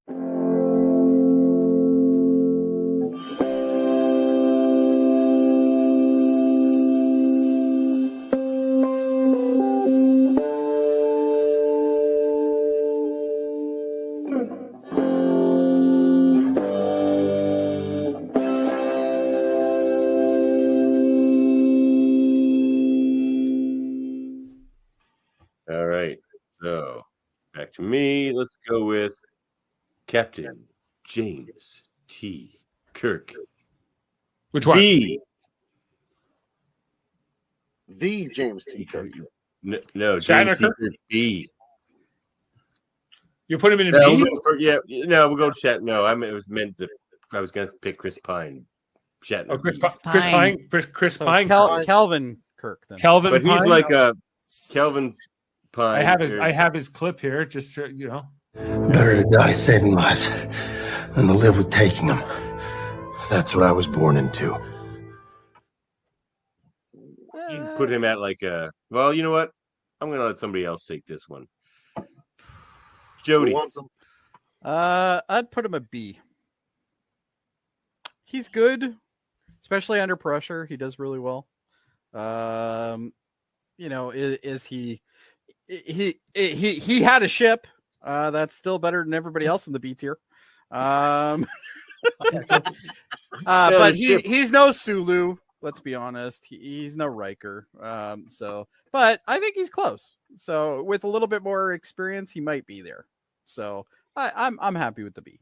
All right, so back to me. Let's go with Captain James T. Kirk. Which one? B. The James T. Kirk. No, Shatner James T. Kirk? Kirk B. You put him in a No, B? we'll go Shatner. No, it was meant to. I was going to pick Chris Pine. Shatner. Oh, Chris B. Pine. Chris So Pine. Calvin Kirk. Then. Kelvin But he's Pine? like a Kelvin Pine. I have his clip here, just to, you know. Better to die saving lives than to live with taking them. That's what I was born into. You can put him at like a. Well, you know what? I'm going to let somebody else take this one. Jody. Who wants him? I'd put him a B. He's good, especially under pressure. He does really well. You know, is he had a ship. That's still better than everybody else in the B tier. But he's no Sulu. Let's be honest. He's no Riker. But I think he's close. So with a little bit more experience, he might be there. So I'm happy with the B.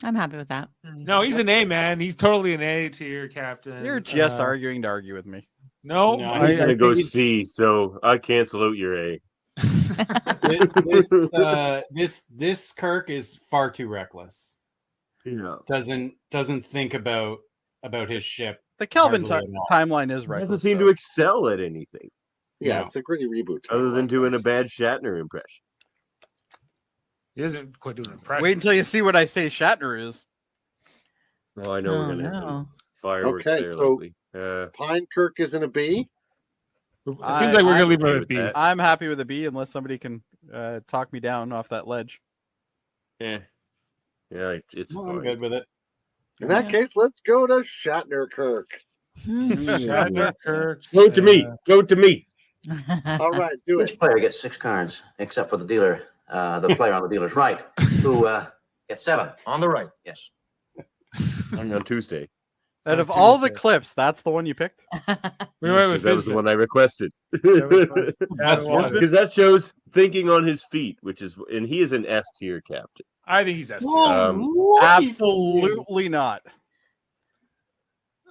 I'm happy with that. No, he's an A, man. He's totally an A tier captain. You're just arguing to argue with me. No, I'm going to go C, so I cancel out your A. This Kirk is far too reckless. Yeah. Doesn't think about his ship. The Kelvin hardly at all. timeline is right. Doesn't seem to excel at anything. Yeah, No. it's a gritty reboot. Other than doing a bad Shatner impression. he isn't quite doing an impression. Wait until you see what I say Shatner is. Oh, I know we're going to have some fireworks Okay, there. so- Likely. Pine Kirk is in a B. It seems like we're gonna leave him okay at with B. that. I'm happy with a B unless somebody can talk me down off that ledge. Yeah, it's I'm fine. good with it. In that case, let's go to Shatner Kirk. Shatner, Kirk. Go to me. Go to me. All right, do it. Each player gets 6 cards, except for the dealer, the player on the dealer's right, who gets 7. On the right. Yes. On Tuesday. Out of all the clips, that's the one you picked. We went Because with that was the Fizbit. one I requested. That's one. Because that shows thinking on his feet, and he is an S tier captain. I think he's S tier. Absolutely not.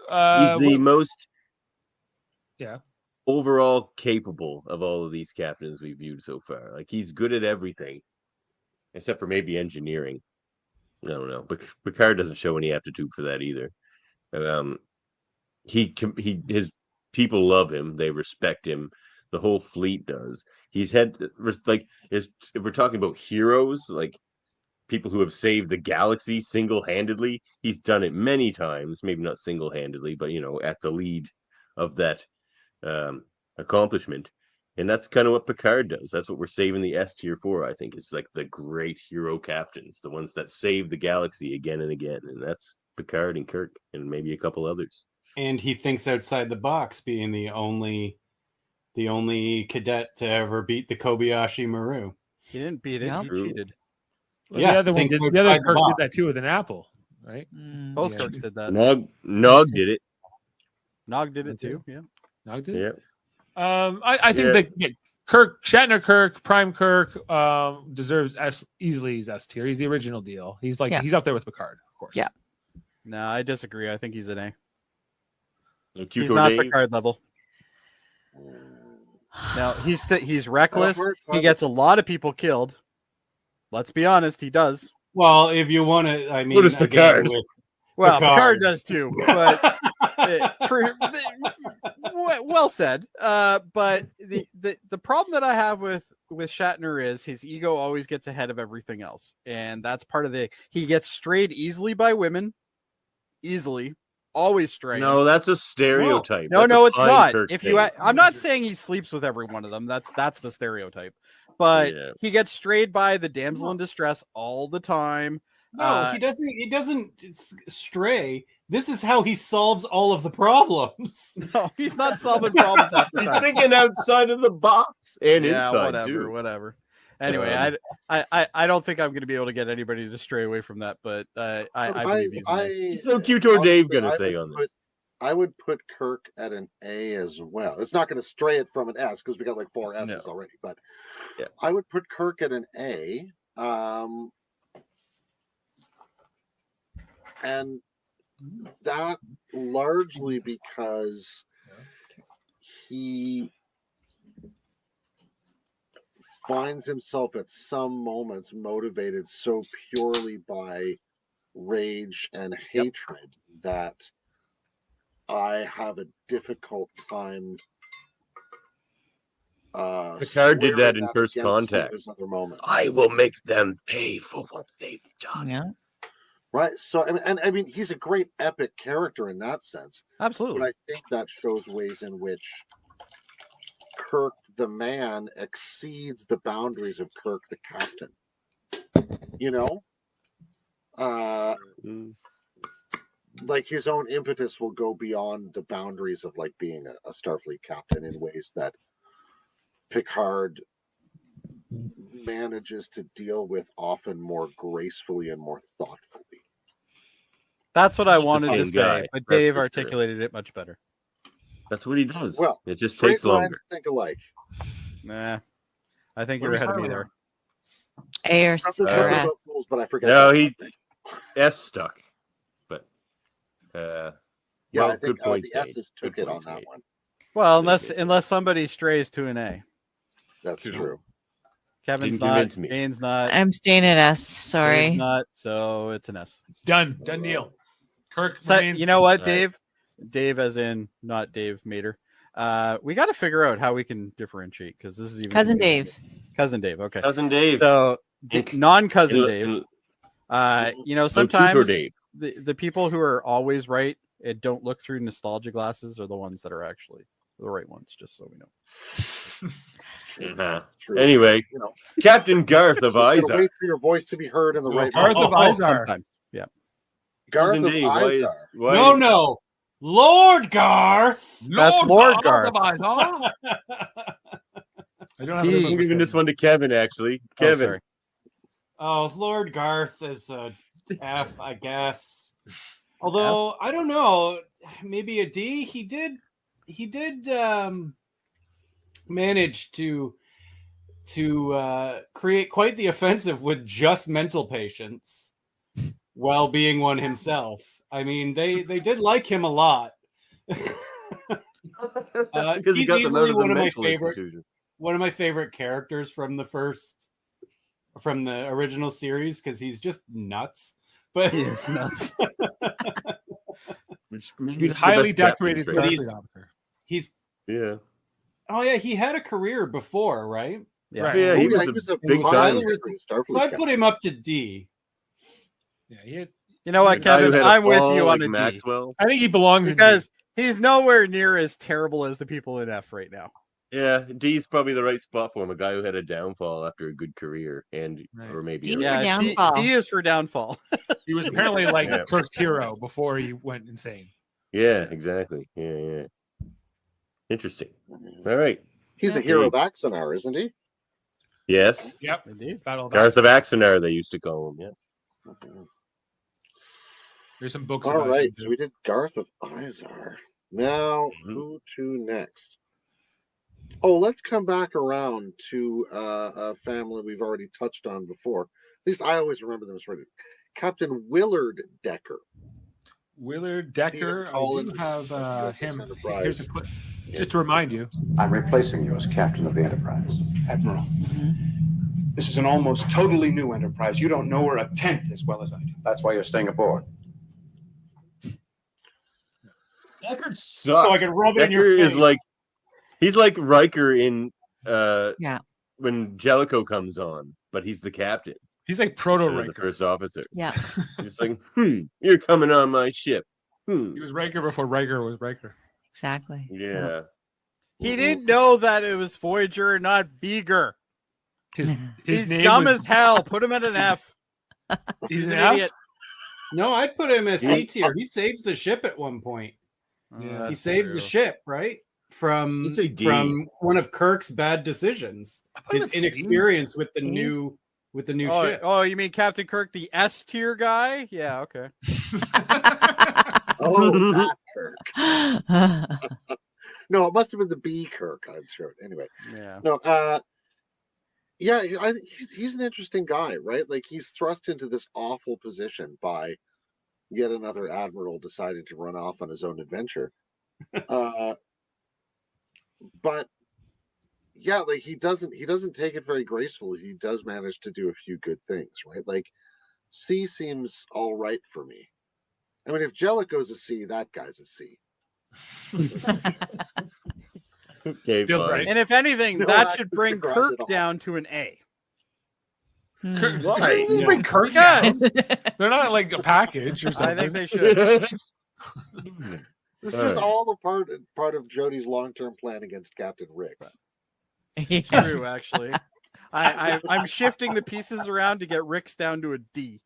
He's the most yeah. overall capable of all of these captains we've viewed so far. Like, he's good at everything, except for maybe engineering. I don't know. But Picard doesn't show any aptitude for that either. His people love him. They respect him. The whole fleet does. He's had if we're talking about heroes, like people who have saved the galaxy single-handedly, he's done it many times. Maybe not single-handedly, but at the lead of that accomplishment. And that's kind of what Picard does. That's what we're saving the S tier for. I think it's like the great hero captains, the ones that save the galaxy again and again, and that's Picard and Kirk and maybe a couple others. And he thinks outside the box, being the only cadet to ever beat the Kobayashi Maru. He didn't beat it. Yeah. He True. cheated. Well, Yeah, the other one thinks did. The outside other the Kirk box. did that too with an apple, right? Both Kirks did that. Nog did it. Nog did it too. Yeah. No, did. Yeah. I think that Shatner Kirk, Prime Kirk, deserves easily his S tier. He's the original deal. He's he's up there with Picard, of course. Yeah. No, I disagree. I think he's an A. Like He's Hugo not Dave. Picard level. No, he's reckless. Robert, He gets a lot of people killed. Let's be honest, he does. Well, if you want to, I mean, So does again, Picard. Well, Picard Picard. does too, but well said. But the problem that I have with Shatner is his ego always gets ahead of everything else, and that's part of he gets strayed easily by women, always strayed. No, that's a stereotype. No, That's no, a it's Pine not. Kirk If thing. I'm not saying he sleeps with every one of them. That's the stereotype. but Yeah. he gets strayed by the damsel in distress all the time. No, he doesn't. He doesn't stray. This is how he solves all of the problems. No, he's not solving problems half the He's time. thinking outside of the box and Yeah, inside whatever, too. whatever. Anyway, I don't think I'm going to be able to get anybody to stray away from that, but I believe he's an A. It's no Q-Tor Dave honestly, gonna I say would on put- this. I would put Kirk at an A as well. It's not going to stray it from an S because we got like 4 S's No. already, but Yeah. I would put Kirk at an A. And that largely because he finds himself at some moments motivated so purely by rage and hatred that I have a difficult time. Picard did that squaring in that First against some of Contact. his other moments. I will make them pay for what they've done. Yeah. Right. So, I mean, he's a great epic character in that sense. Absolutely. But I think that shows ways in which Kirk the man exceeds the boundaries of Kirk the captain. You know? Like his own impetus will go beyond the boundaries of like being a Starfleet captain in ways that Picard manages to deal with often more gracefully and more thoughtfully. That's what I He's the wanted to same say, guy, but that's Dave for sure. articulated it much better. That's what he does. Well, it just Great takes longer. minds think alike. Nah, I think you're Where's ahead of me Harlan? there. A or Something or talking S. about fools, but I forget. No, that. he S stuck. But Yeah, well, I think good points the made. S's took Good it on points that made. one. Well, unless somebody strays to an A. That's true. Kevin's Didn't not. convince me. Jane's not. I'm staying at S. Dave's Sorry. not. So it's an S. It's done. Done deal. Kirk. So, remains- you know what, Right. Dave? Dave, as in not Dave Mater. We got to figure out how we can differentiate because this is even Cousin confusing. Dave. Cousin Dave. Okay. Cousin Dave. So Ink. non-cousin In- Dave. in- You know, Locutor sometimes Dave. the people who are always right and don't look through nostalgia glasses are the ones that are actually the right ones. Just so we know. Uh-huh. True. Anyway, You know, Captain Garth of you gotta Izar. wait for your voice to be heard in the right Garth way. of Izar. Sometimes. Yeah. Garth Cousin of Dave, why is Izar. why No, is- no, Lord Garth. That's Lord Garth. I don't have D. a I'm giving this one to Kevin. Actually, Oh, Kevin. sorry. Oh, Lord Garth is a F, I guess. Although I don't know, maybe a D. He did manage to create quite the offensive with just mental patients while being one himself. I mean, they did like him a lot. Because he He's got them out easily of the one of my mental favorite institution. characters from the original series because he's just nuts. But He is nuts. Which He's makes the highly best captain decorated trait. Starfleet officer. he's Yeah. oh yeah, he had a career before, right? Yeah. Right. Yeah, he Oh, was he a was a big highly time. Starfleet So I captain. put him up to D. Yeah, he had, You know what, The guy who Kevin? had a I'm with fall you on like a D Maxwell. I think he belongs in D. because he's nowhere near as terrible as the people in F right now. Yeah, D's probably the right spot for him. A guy who had a downfall after a good career, and Right. or maybe D a- for Yeah, D, downfall. D is for downfall. He was apparently like Yeah. Kirk's hero before he went insane. yeah, exactly. Yeah. Interesting. All right. He's the hero of Axonar, isn't he? Yes, Yep. Indeed. Battle of Garth of Axonar, they used to call him. Yeah. There's some books All about right, him, so too. we did Garth of Izar. Now, Mhm. who to next? Oh, let's come back around to a family we've already touched on before. At least I always remember them as right. Captain Willard Decker. Willard Decker. I do Collins, have USS him. Enterprise. Here's a clip. Just to remind you. I'm replacing you as captain of the Enterprise. Admiral, this is an almost totally new Enterprise. You don't know her a tenth as well as I do. That's why you're staying aboard. Deckard sucks. So I can rub it in your Decker is face. like he's like Riker in Yeah. when Jellicoe comes on, but he's the captain. He's like proto instead of the Riker. first officer. Yeah. He's like, you're coming on my ship. He was Riker before Riker was Riker. Exactly. Yeah. He didn't know that it was Voyager, not V'ger. His He's name dumb was, as hell. Put him at an F. he's He's an an F? idiot. No, I'd put him as C tier. He saves the ship at one point. Yeah. He saves the ship, right? From It's a D. one of Kirk's bad decisions. put him His at C. inexperience with the new ship. Oh, you mean Captain Kirk, the S tier guy? Yeah, okay. Oh, that Kirk. No, it must have been the B Kirk, I'm sure. Anyway, Yeah. no, yeah, I think he's an interesting guy, right? Like he's thrust into this awful position by yet another admiral deciding to run off on his own adventure. But yeah, like he doesn't take it very gracefully. He does manage to do a few good things, right? Like C seems all right for me. I mean, if Jellicoe's a C, that guy's a C. Okay, Feels fine. right. And if anything, No, that I should disagree bring at Kirk all. down to an A. Kirk, Why? Just bring Kirk Because- down. They're not like a package or I something. think they should. This is All right. all a part of Jody's long-term plan against Captain Rick. It's true, actually. I'm shifting the pieces around to get Rick's down to a D.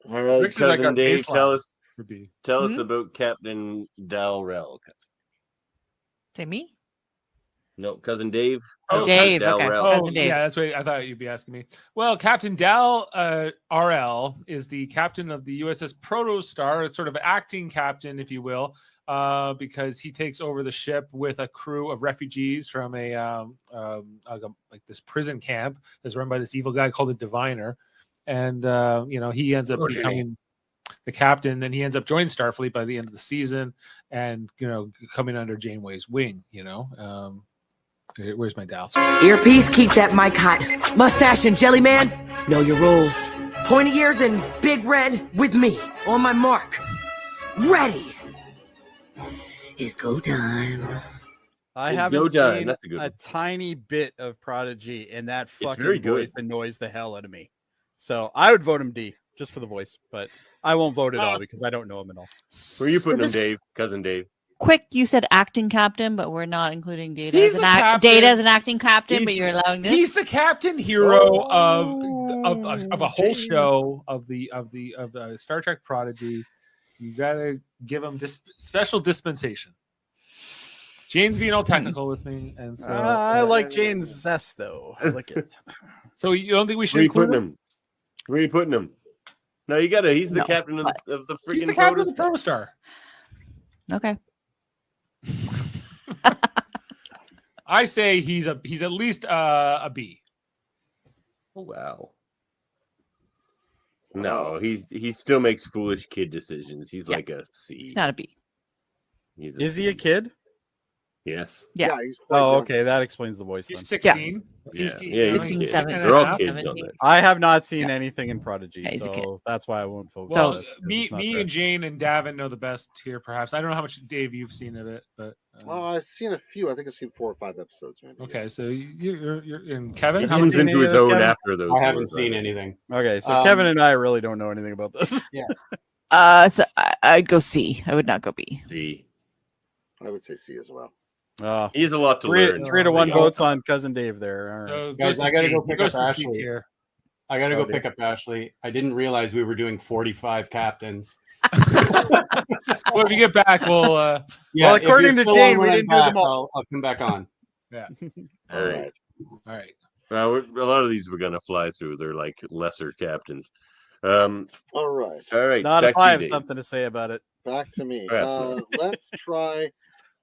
All right, Rick's is like cousin our Dave, baseline. Would be. tell us about Captain Dalrell. Say me? No, cousin Dave. Oh, No, Dave, Dalrell. okay. Oh, Cousin Dave. yeah, that's what I thought you'd be asking me. Well, Captain Dal RL is the captain of the USS Protostar. It's sort of an acting captain, if you will, because he takes over the ship with a crew of refugees from like this prison camp that's run by this evil guy called the Diviner, and he ends up becoming the captain. Then he ends up joining Starfleet by the end of the season, and coming under Janeway's wing. Where's my Dal? Earpiece, keep that mic hot. Mustache and jelly man, know your rules. Pointy ears and big red with me. On my mark. Ready. It's go time. I It's haven't no dime. seen That's a good a one. tiny bit of Prodigy, and that very fucking good. voice annoys the hell out of me. So I would vote him D just for the voice, but I won't vote at all because I don't know him at all. Where are you putting him, just Dave? Cousin Dave. Quick, you said acting captain, but we're not including Data He's as the an captain. Data as an acting captain, but He's- you're allowing this. He's the captain hero of a whole show of Star Trek Prodigy. You gotta give him special dispensation. Jane's being all technical with me, and so I like Jane's zest, though. I like it. So you don't think we should Where are you include putting him? him? Where are you putting him? No, you gotta. He's the No, captain of the freaking. He's the captain of the Protostar. Protostar. Okay. I say he's at least a B. Oh, wow. No, he still makes foolish kid decisions. He's Yeah. like a C. He's not a B. He's Is he a kid? Yes. Yeah. He's quite Oh, young. okay. That explains the voice then. He's 16. Yeah. He's Yeah, he's a 16, kid. 17, They're all 17. kids on that. I have not seen anything in Prodigy, Yeah, he's a kid. so that's why I won't vote. Well, for this, 'cause me it's not fair. and Jane and Davin know the best here, perhaps. I don't know how much Dave you've seen of it, but I've seen a few. I think I've seen 4 or 5 episodes, maybe. okay. So you're in Kevin. Have He you comes seen into any his of those, own Kevin? after those. I haven't ones, seen think. anything. Okay, so Kevin and I really don't know anything about this. So I'd go C. I would not go B. C. I would say C as well. He has a lot to three, learn. 3-1 Yeah. votes on cousin Dave there. All right. So Guys, goes to I gotta C. go pick Goes up to C Ashley. tier. I gotta Oh, go pick up Ashley. I didn't realize we were doing 45 captains. Well, if you get back, we'll. Well, if according you're to still Jane, on we when I'm didn't do them back, all. I'll come back on. Yeah. All right. All right. Well, a lot of these we're gonna fly through. They're like lesser captains. All right. All right. Not back if to I you, have Dave. something to say about it. Back to me. Absolutely. Let's try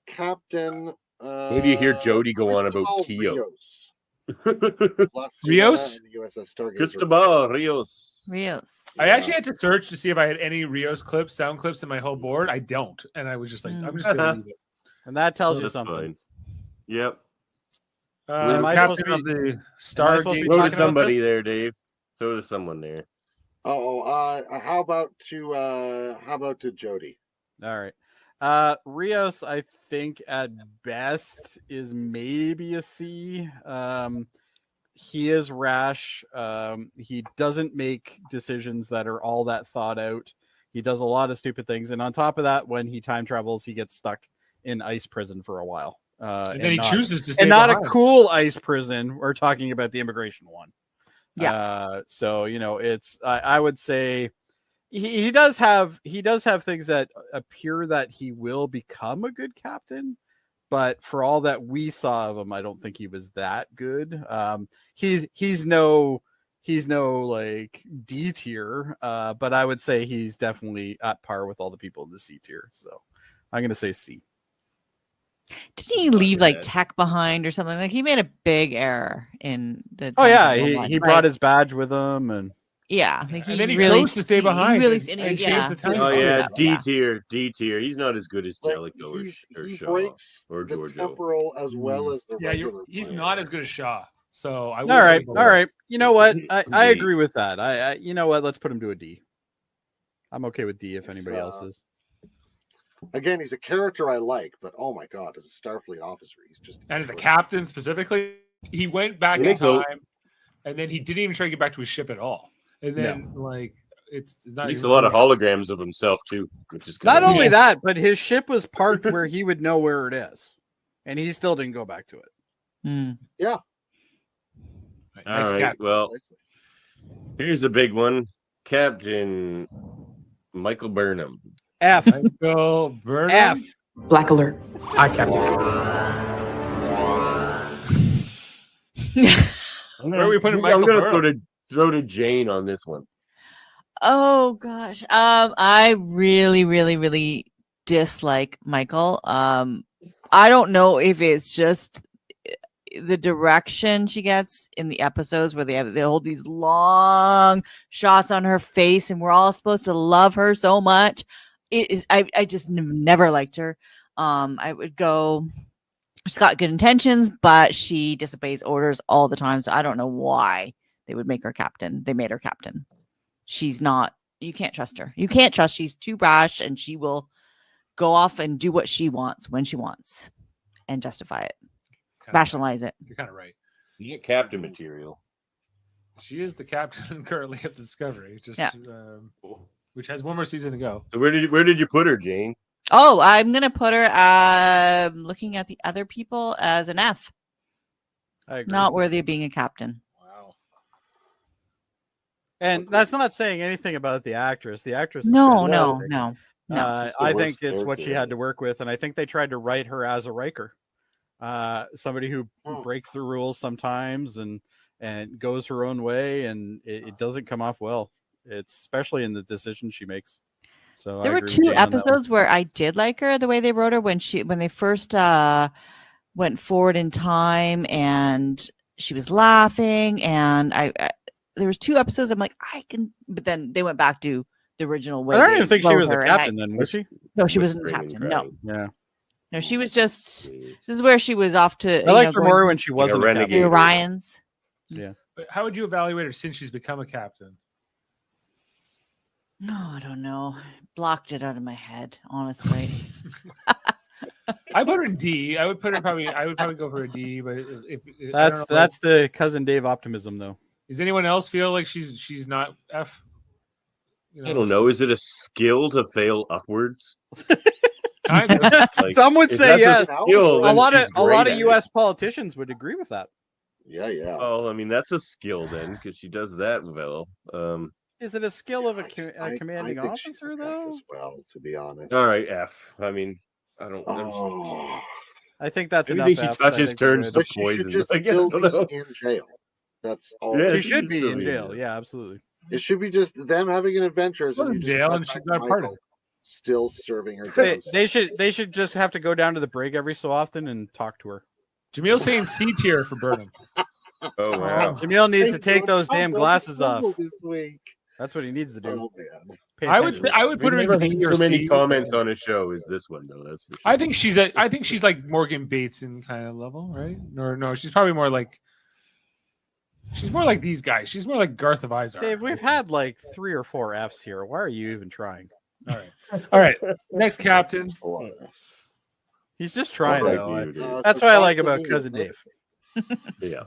Captain. Maybe you hear Jody go on about Cristobal Keo. Rios. Rios? And the USS Stargazer. Cristobal Rios. Rios. I actually had to search to see if I had any Rios clips, sound clips in my whole board. I don't, and I was just like, I'm just gonna leave it. And that tells you That's something. fine. Yep. Am I supposed Captain to of be- the supposed to be Stargate. Throw to talking about somebody this? there, Dave. Throw to someone there. How about to Jody? All right. Rios, I think at best is maybe a C. He is rash. He doesn't make decisions that are all that thought out. He does a lot of stupid things. And on top of that, when he time travels, he gets stuck in ice prison for a while. And then he not, chooses to stay and not behind. a cool ICE prison. We're talking about the immigration one. Yeah. So it's I would say he does have things that appear that he will become a good captain, but for all that we saw of him, I don't think he was that good. He's no like D tier, but I would say he's definitely at par with all the people in the C tier. So I'm gonna say C. Didn't he leave like tech behind or something? Like he made a big error in the. Oh yeah, he brought his badge with him, and yeah, like And then he really chose to stay behind. Really, and changed the time. Oh yeah, yeah, D tier, D tier. He's not as good as Jellicoe or He Shaw breaks or the Giorgio. temporal as well as the regular. He's not as good as Shaw. So I all right. You know what? I agree with that. I you know what? Let's put him to a D. I'm okay with D if anybody else is. Again, he's a character I like, but oh my god, as a Starfleet officer, he's just And as a captain specifically, he went back in time, and then he didn't even try to get back to his ship at all. And then like it's not. He makes a lot of holograms of himself too, which is Not only that, but his ship was parked where he would know where it is, and he still didn't go back to it. Yeah. All right. Well, here's a big one, Captain Michael Burnham. F. Michael Burnham. F. Black alert. Hi, Captain. Where are we putting I'm Michael gonna Burnham? throw to Jane on this one. Oh gosh. I really, really, really dislike Michael. I don't know if it's just the direction she gets in the episodes where they hold these long shots on her face and we're all supposed to love her so much. It is I just never liked her. I would go, she's got good intentions, but she disobeys orders all the time. So I don't know why they would make her captain. They made her captain. She's not, you can't trust her. You can't trust, she's too brash and she will go off and do what she wants when she wants and justify it. Rationalize it. You're kind of right. You get captain material. She is the captain currently of the Discovery, which has one more season to go. So where did you put her, Jane? Oh, I'm gonna put her looking at the other people as an F. I agree. Not worthy of being a captain. Wow. And that's not saying anything about the actress. The actress. No. I think it's what she had to work with, and I think they tried to write her as a Riker. Somebody who breaks the rules sometimes and goes her own way, and it doesn't come off well. It's especially in the decisions she makes. So there were 2 episodes where I did like her the way they wrote her when they first went forward in time and she was laughing, and I there was 2 episodes I'm like I can, but then they went back to the original way. I don't even think she was the captain then, was she? No, she wasn't the captain. No. Yeah. No, she was just. This is where she was off to. I liked her more when she wasn't a captain. Orion's. Yeah. But how would you evaluate her since she's become a captain? No, I don't know. Blocked it out of my head, honestly. I put her in D. I would probably go for a D. But if that's the cousin Dave optimism, though. Does anyone else feel like she's not F? I don't know. Is it a skill to fail upwards? Kind of. Like, some would say yes. A lot of U.S. politicians would agree with that. Yeah. Well, I mean that's a skill then, because she does that well. Is it a skill of a commanding I think officer though? As well, to be honest. All right, F. I mean, I don't. I think that's anything enough. she touches turns to poison. She should just still be in jail. That's all. Yeah, she should be in jail. Yeah, absolutely. It should be just them having an adventure. In jail, and she's not part of it. Still serving her. They should just have to go down to the brig every so often and talk to her. Jamil's saying C tier for Burnham. Oh wow. Jamil needs to take those damn glasses off. This week. That's what he needs to do. Oh, man. I would put her in D or so many C. comments on a show is this one though. That's for sure. I think she's like Morgan Bateson kind of level, right? Or no, she's probably more like. She's more like these guys. She's more like Garth of Izar. Dave, we've had like 3 or 4 Fs here. Why are you even trying? All right. Next captain. He's just trying though. No, That's what I like about cousin Dave. Yeah.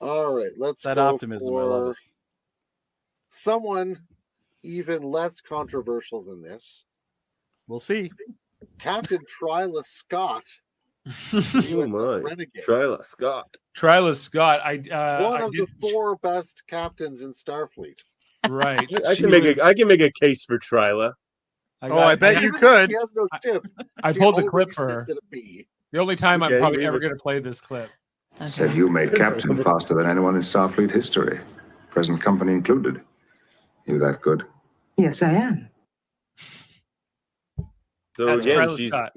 All right, let's that go optimism. I love it. Someone even less controversial than this. We'll see. Captain Twyla Scott Oh my, Renegade. Tryla Scott. Tryla Scott. One I of did the 4 best captains in Starfleet. right. I She can make was- I can make a case for Tryla. I bet you Even though could. She has no ship. I she pulled the always clip for her. sits at a B. The only time Okay, I'm probably leave ever it. going to play this clip. Said you made captain faster than anyone in Starfleet history, present company included. You that good? Yes, I am. So That's again, Tryla Scott.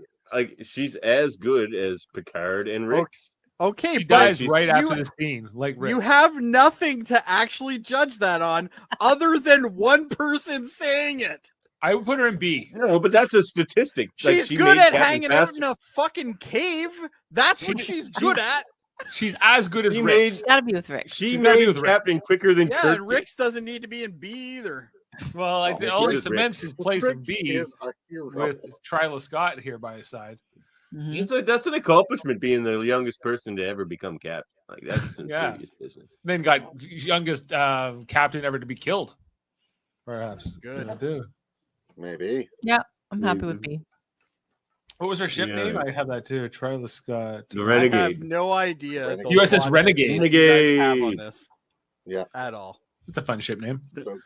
she's as good as Picard and Rick's. Okay, She but dies she's- right after you- the scene, like Rick. you have nothing to actually judge that on other than one person saying it. I would put her in B. No, but that's a statistic. Like, She's she good made at Captain hanging out faster. in a fucking cave. That's what she's good at. She's as good as She Rick. made- It's gotta be with Rick. She She's gotta be made with Rick. Captain quicker than Yeah, Kirk and did. Rick's doesn't need to be in B either. Well, Oh, it only Rick. cements his place in Rick B is a hero. with Tryla Scott here by his side. Mhm. That's an accomplishment, being the youngest person to ever become captain. Like, that's some Yeah. serious business. Then got youngest captain ever to be killed. Perhaps. Good. Yeah, too. Maybe. I'm happy with B. What was her ship Yeah. name? I have that too. Tryla Scott. The I have Renegade. no idea. Renegade. the USS logic Renegade. that you guys have on Renegade. this. Yeah. At all. It's a fun ship name. So good.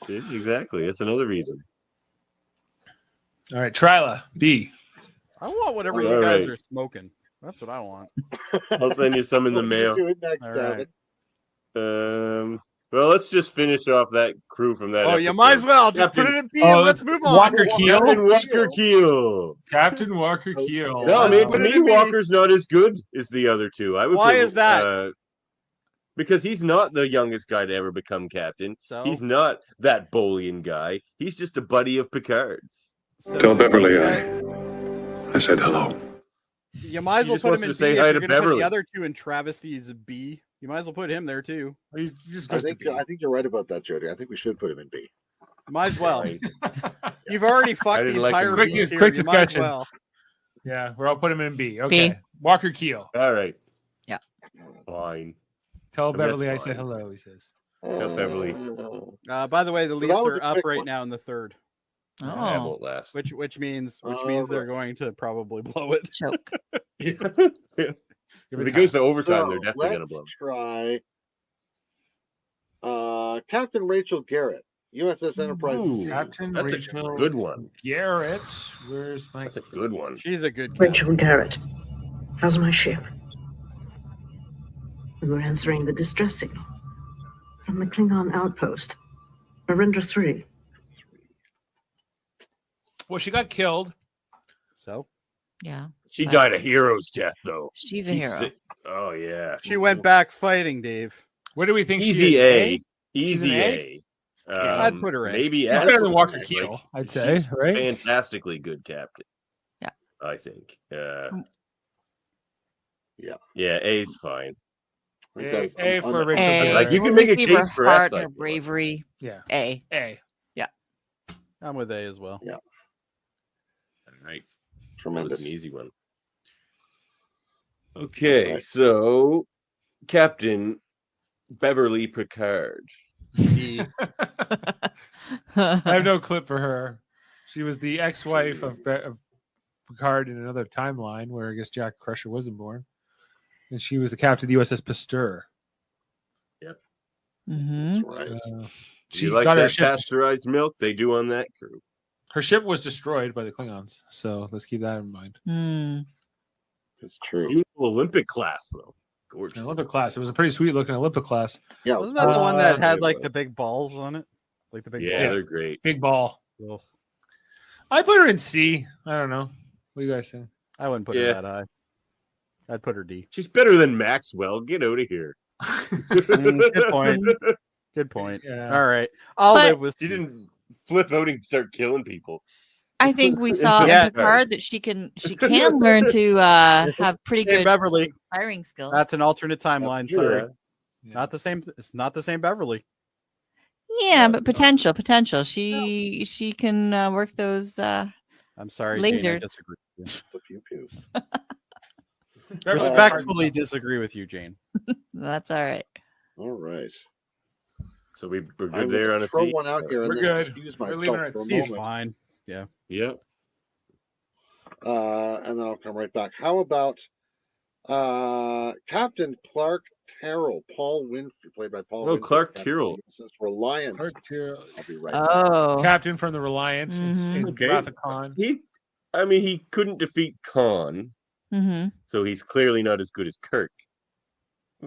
Yeah, exactly. That's another reason. All right, Tryla B. I want whatever All you guys right. are smoking. That's what I want. I'll send you some in the What are you mail. doing next, All right. Evan? Well, let's just finish off that crew from that. Oh, you episode. might as well. Just Captain- put it in B Oh, and let's move on. Walker Keel. Captain Walker Keel. Captain Walker Keel. No, Let's man, put to it me, in B. Walker's not as good as the other two. I would. Why put, is that? Because he's not the youngest guy to ever become captain. So, He's not that Bolian guy. He's just a buddy of Picard's. Tell Beverly okay. I said hello. You might as He well just put him wants in to B. say If hi you're to gonna put Beverly. the other two in Travesty's B. You might as well put him there too. He's just I goes to think B. you're right about that, Jody. I think we should put him in B. Might as well. Fine. You've already fucked the didn't like entire him. B Quick- tier. quick You might as discussion. well. Yeah, we're all put him in B. Okay. B. Walker Keel. All right. Yeah. Fine. Tell That's Beverly I said fine. hello, he says. Tell Beverly. By the way, the So Leafs that was are a up quick right one. now in the third, That Oh, won't last. which means Oh, they're right. going to probably blow it. choke. If Give it it goes to time. overtime, So, they're definitely gonna let's blow. try Captain Rachel Garrett, USS Enterprise. Ooh, Captain that's Rachel a good one. Garrett. Where's my That's a good one. She's a good captain. Rachel Garrett, how's my ship? We were answering the distress signal from the Klingon outpost, Narendra 3. Well, she got killed. So Yeah. She died a hero's death, though. She's a hero. Oh yeah. she went back fighting, Dave. Where do we think Easy she is? A. She's an Easy A? A. Yeah, I'd put her A. Maybe She's as better than Walker like, Keel, I'd say, she's right? Fantastically good captain. Yeah. I think. Yeah. Yeah, A's fine. Because A I'm- for I'm- Rachel A. Garrett. Like, you can make a Receive her case for heart S, and her like, bravery. Yeah. A. A. I'm with A as well. Yeah. All right. That was Tremendous. an easy one. Okay, Right. so Captain Beverly Picard. D. I have no clip for her. She was the ex-wife of Picard in another timeline where I guess Jack Crusher wasn't born, and she was the captain of the USS Pasteur. Mm-hmm. Right. She You like got her that ship. pasteurized milk? They do on that crew. Her ship was destroyed by the Klingons, so let's keep that in mind. Mm. It's true. Beautiful Olympic class, though. Gorgeous. An Olympic class. It was a pretty sweet looking Olympic class. Yeah. Wasn't that the one that Yeah, had it like was. the big balls on it? Like the big Yeah, they're great. Big ball. balls? I put her in C. I don't know. What do you guys think? I wouldn't put her Yeah. that high. I'd put her D. She's better than Maxwell. Get out of here. Good point. Good point. Yeah. All right. I'll But- live with She didn't flip out and start killing people. I think we saw Yeah. in Picard that she can learn to have pretty Hey, good Beverly. firing skills. That's an alternate timeline. Yeah. Sorry. Yeah. Not the same. It's not the same Beverly. Yeah, but potential. She can work those. I'm sorry, Jane, I Lasers. disagree. with The pew pews. you. Beverly Respectfully Picard- disagree with you, Jane. That's all right. All right. So we're I good will there on a throw C. one out here and We're then good. excuse We're myself leaving her at for a C. He's moment. fine. Yeah. Yeah. and then I'll come right back. How about Captain Clark Terrell, Paul Winfield, played by Paul Winfield. Clark Terrell. Reliant. Clark Terrell. I'll be right Oh, Captain from the Reliant in Okay. Wrath of Khan. He couldn't defeat Khan, so he's clearly not as good as Kirk.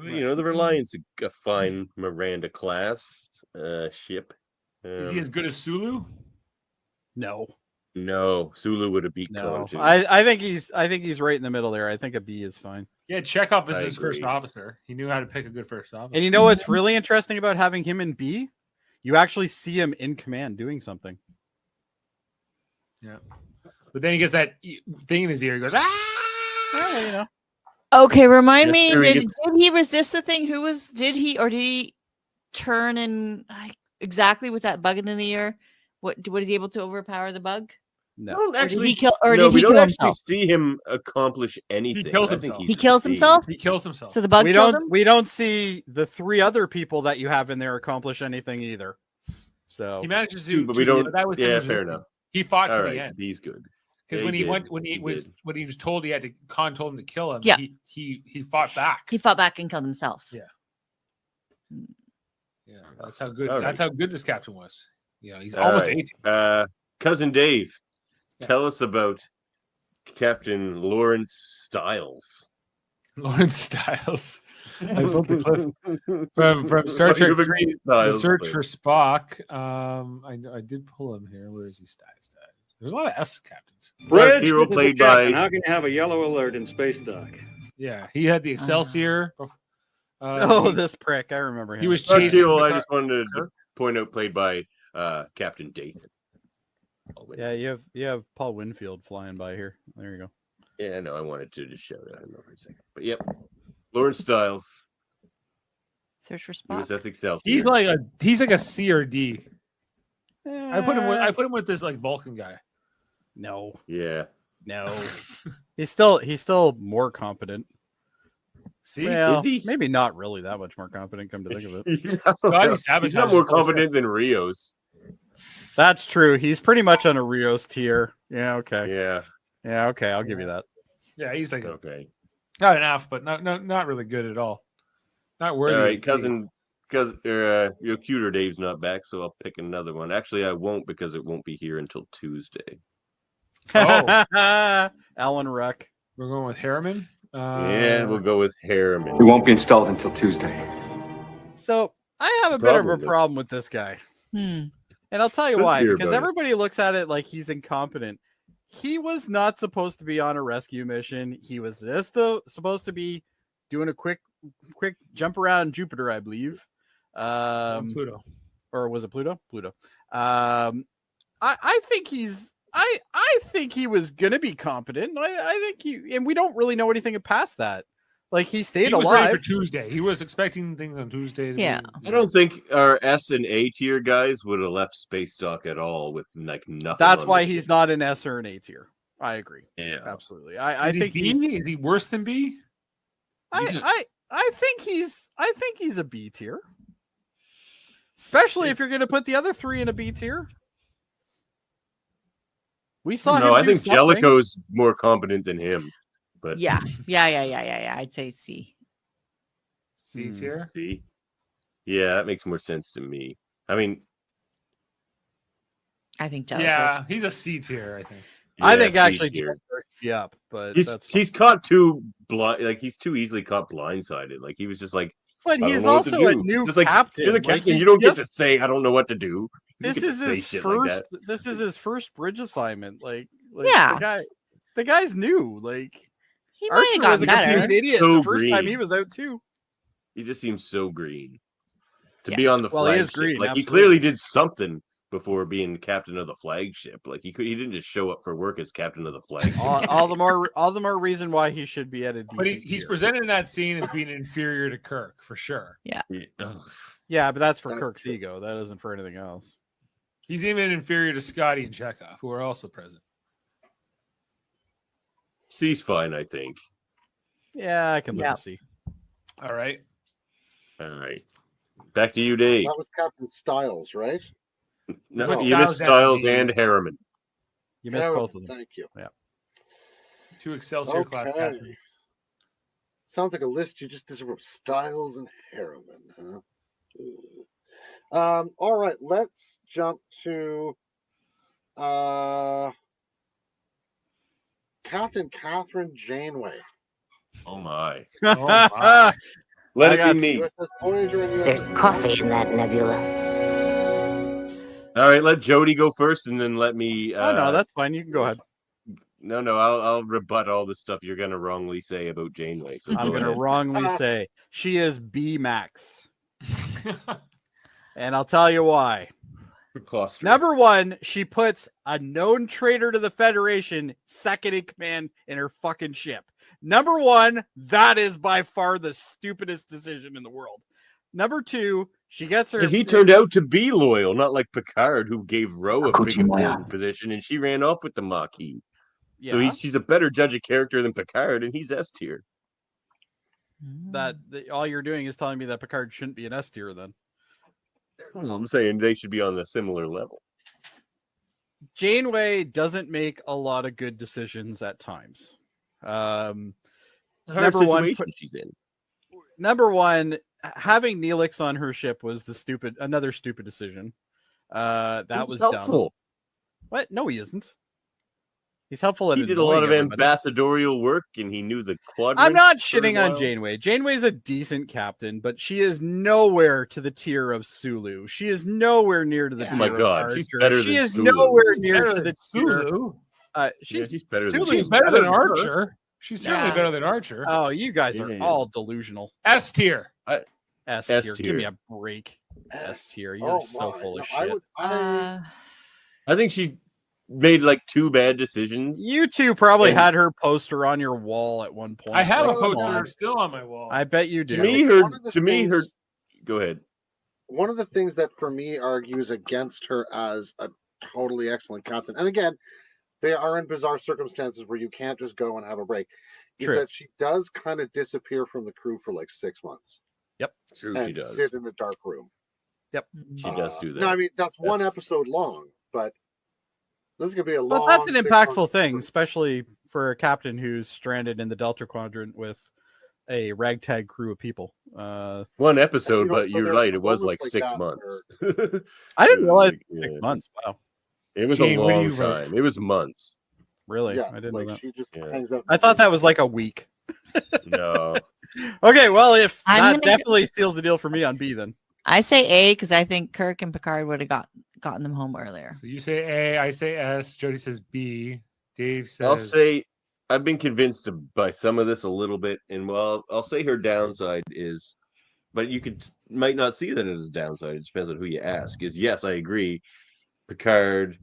You know, the Reliant's a fine Miranda class ship. Is he as good as Sulu? No. No, Sulu would have beat Khan No. too. I think he's right in the middle there. I think a B is fine. Yeah, Chekhov is I his first agree. officer. He knew how to pick a good first officer. And you know what's really interesting about having him in B? You actually see him in command doing something. Yeah. But then he gets that thing in his ear. He goes, ah! Well, you know. okay. Remind me, sure, did he resist the thing? Did he turn and exactly with that bug in the ear? Was he able to overpower the bug? No. Don't did actually, he kill- or no, did we he don't kill actually himself? see him accomplish anything. kills I think himself. he's He kills deceived. himself. He kills himself. So the bug We killed him. don't see the 3 other people that you have in there accomplish anything either. So He manages to. But we don't. That was Yeah, his fair resistance. enough. He fought to All the right, end he's good. because Yeah, when he he did. went, when he was told Khan told him to kill him. Yeah. He fought back. He fought back and killed himself. Yeah. Yeah, that's how good. All That's right. how good this captain was. You know, he's All almost right. 80. Cousin Dave, Yeah. tell us about Captain Lawrence Stiles. Lawrence Stiles. I felt the clip from Star What do Trek. you have agreed, The Stiles, Search but- for Spock. I did pull him here. Where is he? Stiles. There's a lot of S captains. Clark Bridge, Terrell this is the played captain. by. How can you have a yellow alert in space dock? Yeah, he had the Excelsior. this prick. I remember him. He was Clark chasing. Terrell, I Picard- just wanted to Kirk. point out, played by Captain Dathan. Yeah, you have Paul Winfield flying by here. There you go. Yeah, no, I wanted to just shout it out for a second. But yep, Lawrence Stiles, Search for Spock. USS Excelsior. He's like a C or D. I put him with this like Vulcan guy. No. Yeah. No. he's still more competent. See, Well, Is he? maybe not really that much more competent, come to think of it. He's not more competent than Rios. That's true. He's pretty much on a Rios tier. Yeah, okay. Yeah. Yeah, okay, I'll give you that. Yeah, he's like Okay. not an F, but not really good at all. Not worthy. All of right, being- your cuter Dave's not back, so I'll pick another one. Actually, I won't because it won't be here until Tuesday. Oh, Alan Ruck. we're going with Harriman. Yeah, we'll go with Harriman. It won't be installed until Tuesday. So I have a bit of a Probably. problem with this guy. Hmm. And I'll tell you Let's why. hear Because about it. everybody looks at it like he's incompetent. He was not supposed to be on a rescue mission. He was just supposed to be doing a quick jump around Jupiter, I believe. Pluto. Or was it Pluto? Pluto. I think I think he was gonna be competent. I think and we don't really know anything past that. Like he stayed He was ready alive. for Tuesday. He was expecting things on Tuesdays. Yeah. I don't think our S and A tier guys would have left space dock at all with like nothing. That's on why the he's ship. not an S or an A tier. I agree. Yeah. Absolutely. I Is he think B? he's Is he worse than B? I think he's a B tier. Especially if you're going to put the other 3 in a B tier. We saw him. No, I do think something. Jellicoe's more competent than him. But Yeah. I'd say C. C tier. See? Yeah, that makes more sense to me. I mean, I think Jellicoe. Yeah, he's a C tier. I think. I yeah, think C actually tier. up, but that's He's caught too blind. Like he's too easily caught blindsided. Like he was just like. But I don't he's know what to also a do. new Just like, captain. You're the Like, captain. he's You don't get just- to say I don't know what to do. You This get to is say his shit like first. that. This is his first bridge assignment. Like Yeah. the guy's new. Like He might have Archer was gotten a better. complete idiot So the first time green. he was out too. He just seems so green to Yeah. be on the Well, he is flagship. green, Like he absolutely. clearly did something before being captain of the flagship. Like he didn't just show up for work as captain of the flagship. all the more reason why he should be at a decent But he's tier. presented in that scene as being inferior to Kirk for sure. Yeah. Ugh. Yeah, but that's for Kirk's ego. That isn't for anything else. He's even inferior to Scotty and Chekhov, who are also present. C's fine, I think. Yeah, I can live Yeah. with C. All right. All right. Back to you, Dave. That was Captain Stiles, right? No, But you missed Stiles Stiles and and Harriman. You missed Harriman, both of them. Thank you. Yeah. 2 Excelsior class captains. Sounds like a list you just did from Styles and Harriman, huh? All right, let's jump to Captain Catherine Janeway. Oh my. Oh my. Let it be me. USS Voyager and USS There's coffee in that nebula. All right, let Jody go first, and then let me. Oh no, that's fine. You can go ahead. No, I'll rebut all the stuff you're gonna wrongly say about Janeway. So I'm gonna wrongly say she is B max, and I'll tell you why. Number one, she puts a known traitor to the Federation second in command in her fucking ship. Number one, that is by far the stupidest decision in the world. Number two, she gets her. And he turned out to be loyal, not like Picard, who gave Ro a big important position, and she ran off with the Maquis. Yeah. So she's a better judge of character than Picard, and he's S tier. All you're doing is telling me that Picard shouldn't be an S tier then. Well, I'm saying they should be on a similar level. Janeway doesn't make a lot of good decisions at times. Hard situation she's in. Number one, having Neelix on her ship was another stupid decision. That was helpful. Dumb. What? No, he isn't. He's helpful at He did a lot of ambassadorial work, and he knew the quadrant. I'm not shitting on Janeway. Janeway's a decent captain, but she is nowhere to the tier of Sulu. She is nowhere near to the tier Oh my God, of she's Archer. better She than is Sulu. nowhere near to the tier. Sulu. She's better than She's better than Archer. She's certainly better than Archer. Oh, you guys are all delusional. S tier. S tier. Give me a break. S tier. You're so full of shit. I think she made like 2 bad decisions. You two probably had her poster on your wall at one point. I have a poster still on my wall. I bet you do. To me, her. Go ahead. One of the things that for me argues against her as a totally excellent captain, and again, they are in bizarre circumstances where you can't just go and have a break, is that she does kind of disappear from the crew for like 6 months. Yep. True, and she does. sit in a dark room. Yep. She does do that. No, I mean, that's one episode long, but this is going to be a long... But that's an 6 impactful months thing, especially for a captain who's stranded in the Delta Quadrant with a ragtag crew of people. One episode, but you're right. It was like 6 months. I didn't realize 6 months. Wow. It was a long time. It was months. Really? Yeah, I didn't like know that. she just hangs out. I thought that was like a week. No. Okay, well, if I'm that gonna- definitely seals the deal for me on B then. I say A because I think Kirk and Picard would have gotten them home earlier. So you say A, I say S, Jody says B, Dave says... I'll say I've been convinced by some of this a little bit, and well, I'll say her downside is, but you might not see that as a downside. It depends on who you ask. Is yes, I agree. Picard,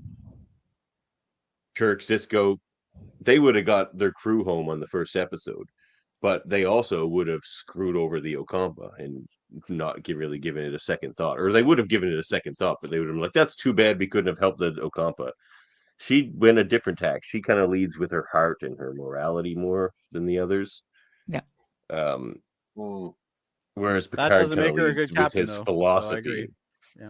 Kirk, Sisko, they would have got their crew home on the first episode, but they also would have screwed over the Ocampa and not really given it a second thought, or they would have given it a second thought, but they would have been like, "That's too bad. We couldn't have helped the Ocampa." She went a different tack. She kind of leads with her heart and her morality more than the others. Yeah. Whereas That Picard doesn't make her a good with captain, his though, so I philosophy. agree. Yeah.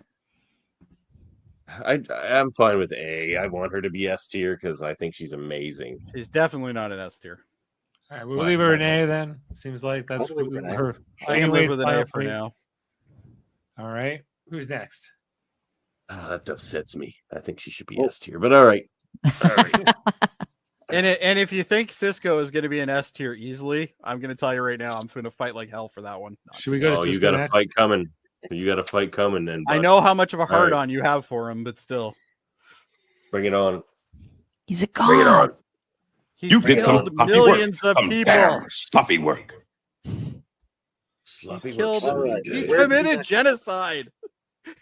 I'm fine with A. I want her to be S tier because I think she's amazing. She's definitely not an S tier. All right, we'll leave her an A then. Seems like that's I'll leave her an A. her. I can live with an A for now. All right. Who's next? That upsets me. I think she should be S tier, but all right. All right. And if you think Sisko is going to be an S tier easily, I'm going to tell you right now, I'm going to fight like hell for that one. Should we go to Oh, you Cisco got a next? fight coming. You got a fight coming. Then I bud. know how much of a hard right. on you have for him, but still. Bring it on. He's a Bring it on. god. He You did some killed sloppy millions work. of Some people. damn sloppy work. Sloppy Killed, work. Alright. he Where's committed next? genocide.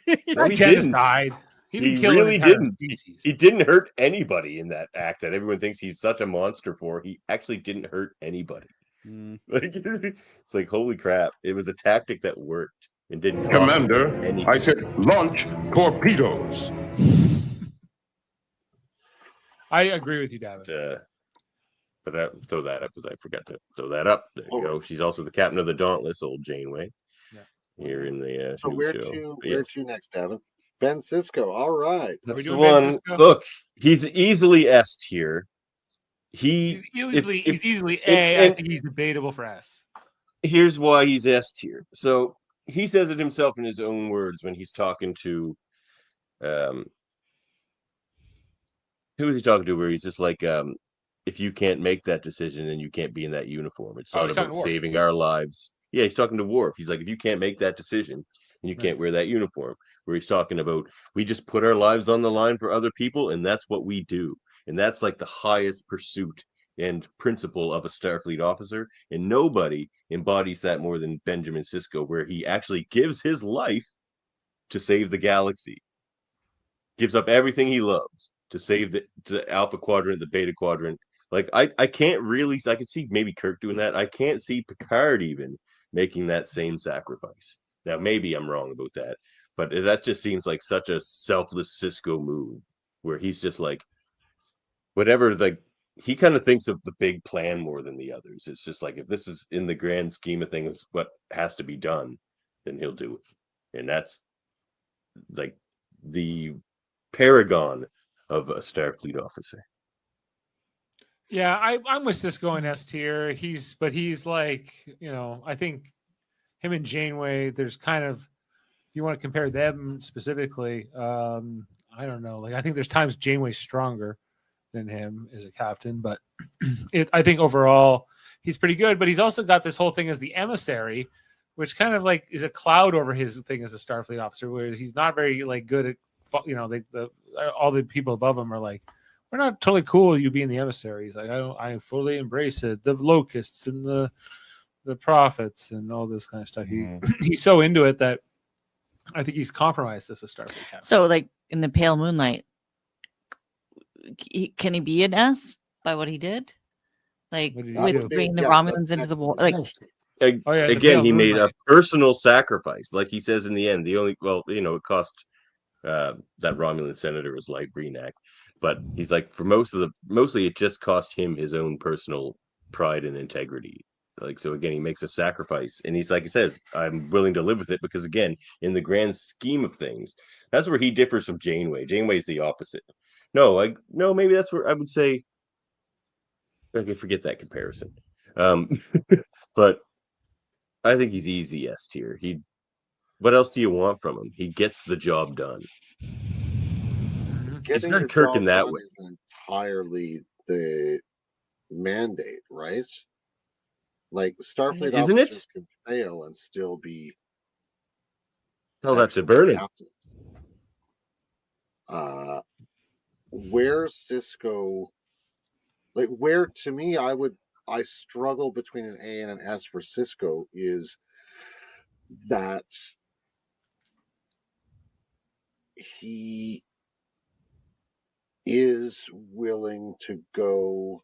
No, Not he genocide. He didn't kill an really entire didn't. species. He didn't hurt anybody in that act that everyone thinks he's such a monster for. He actually didn't hurt anybody. Like, it's like, holy crap. It was a tactic that worked and didn't cost Commander, anything. I said launch torpedoes. I agree with you, David. But throw that up because I forgot to throw that up. There you go. She's also the captain of the Dauntless, old Janeway. Yeah. Here in the So new where show. to But where to next, Devin? Ben Sisko. All right. That's the doing Ben one. Sisko? Look, he's easily S tier. He's easily A. and I think he's debatable for S. Here's why he's S tier. So he says it himself in his own words when he's talking to who is he talking to? Where he's just like, if you can't make that decision, then you can't be in that uniform. It's not he's talking about to Worf. saving our lives. Yeah, he's talking to Worf. He's like, if you can't make that decision, then you can't wear that uniform. Where he's talking about, we just put our lives on the line for other people, and that's what we do. And that's like the highest pursuit and principle of a Starfleet officer. And nobody embodies that more than Benjamin Sisko, where he actually gives his life to save the galaxy, gives up everything he loves to save the Alpha Quadrant, the Beta Quadrant. Like I can't really, I could see maybe Kirk doing that. I can't see Picard even making that same sacrifice. Now maybe I'm wrong about that, but that just seems like such a selfless Sisko move, where he's just like, whatever, like he kind of thinks of the big plan more than the others. It's just like, if this is in the grand scheme of things what has to be done, then he'll do it. And that's like the paragon of a Starfleet officer. Yeah, I'm with Sisko in S tier. He's like, I think him and Janeway, there's kind of, if you want to compare them specifically, I don't know. Like, I think there's times Janeway's stronger than him as a captain, but I think overall he's pretty good. But he's also got this whole thing as the emissary, which kind of like is a cloud over his thing as a Starfleet officer, whereas he's not very like good at, all the people above him are like, we're not totally cool with you being the emissary. He's like, I fully embrace it. The locusts and the prophets and all this kind of stuff. He's so into it that I think he's compromised as a Starfleet captain. So, like in the Pale Moonlight, can he be an S by what he did? Like with bringing the Romulans into the war, like. Again, he made a personal sacrifice, like he says in the end. It cost that Romulan senator his life, Breenac, but he's like, mostly it just cost him his own personal pride and integrity. Like, so again, he makes a sacrifice, and he's like, he says, I'm willing to live with it, because again, in the grand scheme of things, that's where he differs from Janeway. Janeway is the opposite. No, maybe that's where I would say, I can forget that comparison. But I think he's easy S tier. What else do you want from him? He gets the job done. Getting the Kirk in that way is entirely the mandate, right? Like Starfleet Isn't officers it? can fail and still be. Tell that to Vernon. Where Sisko, like where to me, I struggle between an A and an S for Sisko is that he is willing to go,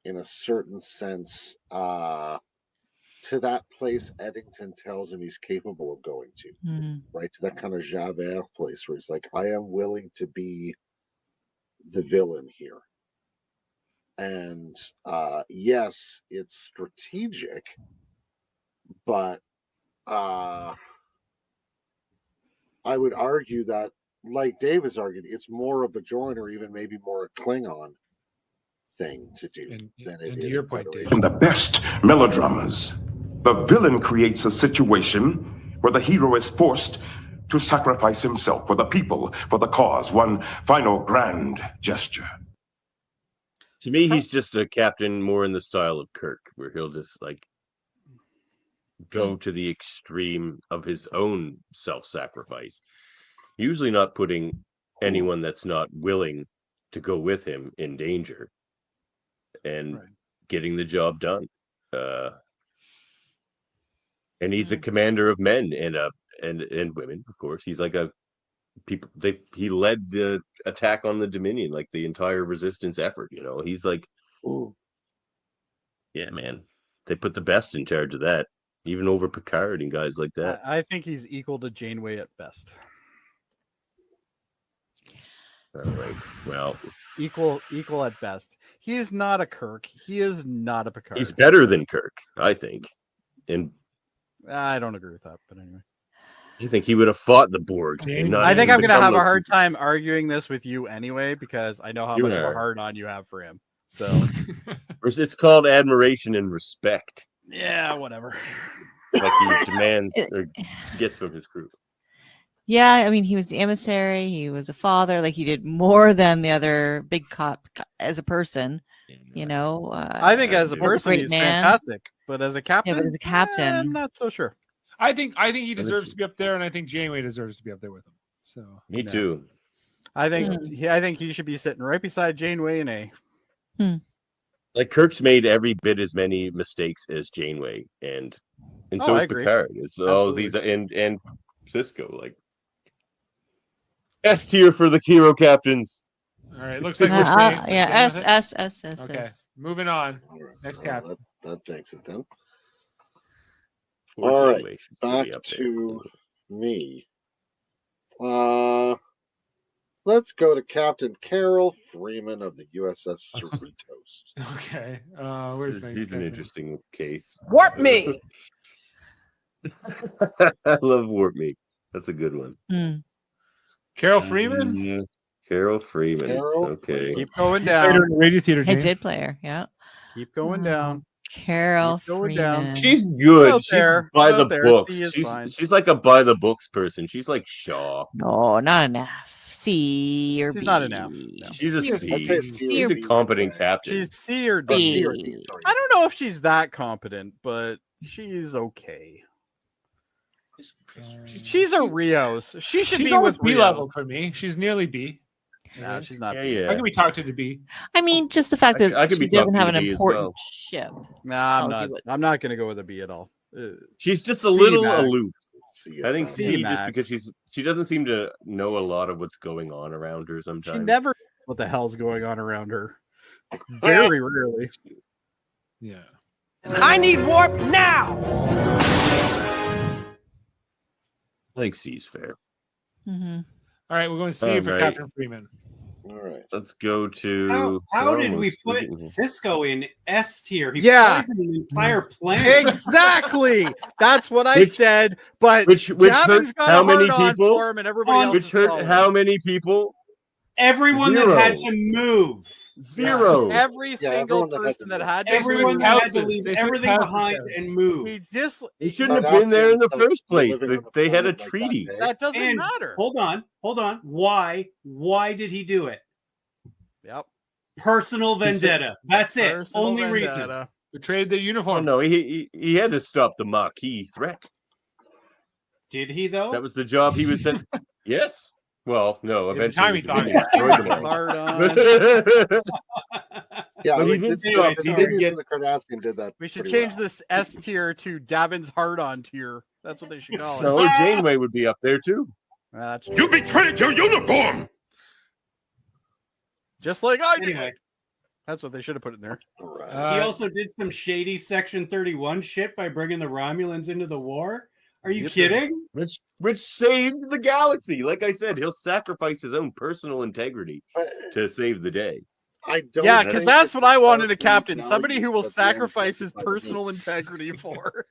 in a certain sense, to that place Eddington tells him he's capable of going to, right? To that kind of Javert place where he's like, I am willing to be the villain here. And yes, it's strategic, but I would argue that, like Dave has argued, it's more a Bajoran or even maybe more a Klingon thing to do than it is your point, Dave. In the best melodramas, the villain creates a situation where the hero is forced to sacrifice himself for the people, for the cause, one final grand gesture. To me, he's just a captain more in the style of Kirk, where he'll just like go to the extreme of his own self-sacrifice. Usually not putting anyone that's not willing to go with him in danger, and getting the job done. And he's a commander of men and women, of course. He's like he led the attack on the Dominion, like the entire resistance effort, He's like, yeah, man. They put the best in charge of that, even over Picard and guys like that. I think he's equal to Janeway at best. All right. Well, equal at best. He is not a Kirk. He is not a Picard. He's better than Kirk, I think. And I don't agree with that, but anyway. You think he would have fought the Borg? I think I'm going to have a hard time arguing this with you anyway, because I know how much of a hard on you have for him. So It's called admiration and respect. yeah, whatever. Like he demands or gets from his crew. Yeah, I mean, he was the emissary. He was a father. Like he did more than the other big cop as a person. You know, I think as a person he's fantastic, but as a captain, as a captain, I'm not so sure. I think he deserves to be up there, and I think Janeway deserves to be up there with him. So me too. I think he should be sitting right beside Janeway and A. Like Kirk's made every bit as many mistakes as Janeway, and so is Picard. It's all these and Cisco. Like S tier for the hero captains. All right, looks like we're staying. S. Okay, moving on. Next captain. That takes it then. All right, back to me. Let's go to Captain Carol Freeman of the USS Cerritos. Okay, He's an interesting case. Warp me. I love Warp Me. That's a good one. Carol Freeman. Carol Freeman. Okay. Keep going down. Radio theater. I did play her. Yeah. Keep going down. Carol Freeman. She's good. She's by the there. books. Fine. She's like a by the books person. She's like Shaw. No, not enough. C or She's B. not enough. No. She's a C. She's a competent captain. She's C or D. I don't know if she's that competent, but she's okay. She's a Rios. She should be with B Rios. level for me. She's nearly B. No, she's not. Yeah. I can be talked to B. I mean, just the fact that she doesn't have an B as important well. ship. Nah, I'm not going to go with a B at all. She's just a little C-Max. aloof. I think C C-Max. just because she doesn't seem to know a lot of what's going on around her sometimes. She never knows what the hell's going on around her. Very rarely. Yeah. I need warp now. I think C's fair. Mm-hmm. All right, we're going to C for Captain Freeman. All right. Let's go to. How did we put Cisco in S tier? He Yeah. poisoned an entire planet. Exactly. That's what I said. But which Gavin's hurt got how a many hard-on people? for him and everybody else Which is hurt following. how many people? Everyone Zero. that had to move. Zero. Every single person that had to Everyone move. that had to leave everything behind and move. He shouldn't have been there in the first place. They had a treaty. That doesn't And matter. Hold on. Why did he do it? Yep. Personal vendetta. That's it. Personal Only vendetta. reason. Betrayed the uniform. Oh, no, he had to stop the Maquis threat. Did he though? That was the job he was sent. Yes. Well, no. At the time Eventually, he thought destroyed them all. Hard on. Yeah, But he like, did the- stop. the He did previous get. to the Cardassian did that. We should pretty change well. this S tier to Davin's hard-on tier. That's what they should call it. No, Janeway would be up there too. That's You betrayed your uniform! just like I did. Anyway, That's what they should have put in there. he also did some shady Section 31 shit by bringing the Romulans into the war. Are you kidding? Which saved the galaxy. Like I said, he'll sacrifice his own personal integrity to save the day. I don't. Yeah, because think that's that what I the wanted a Starfleet captain. Somebody who will values that the sacrifice his Starfleet personal values. integrity for.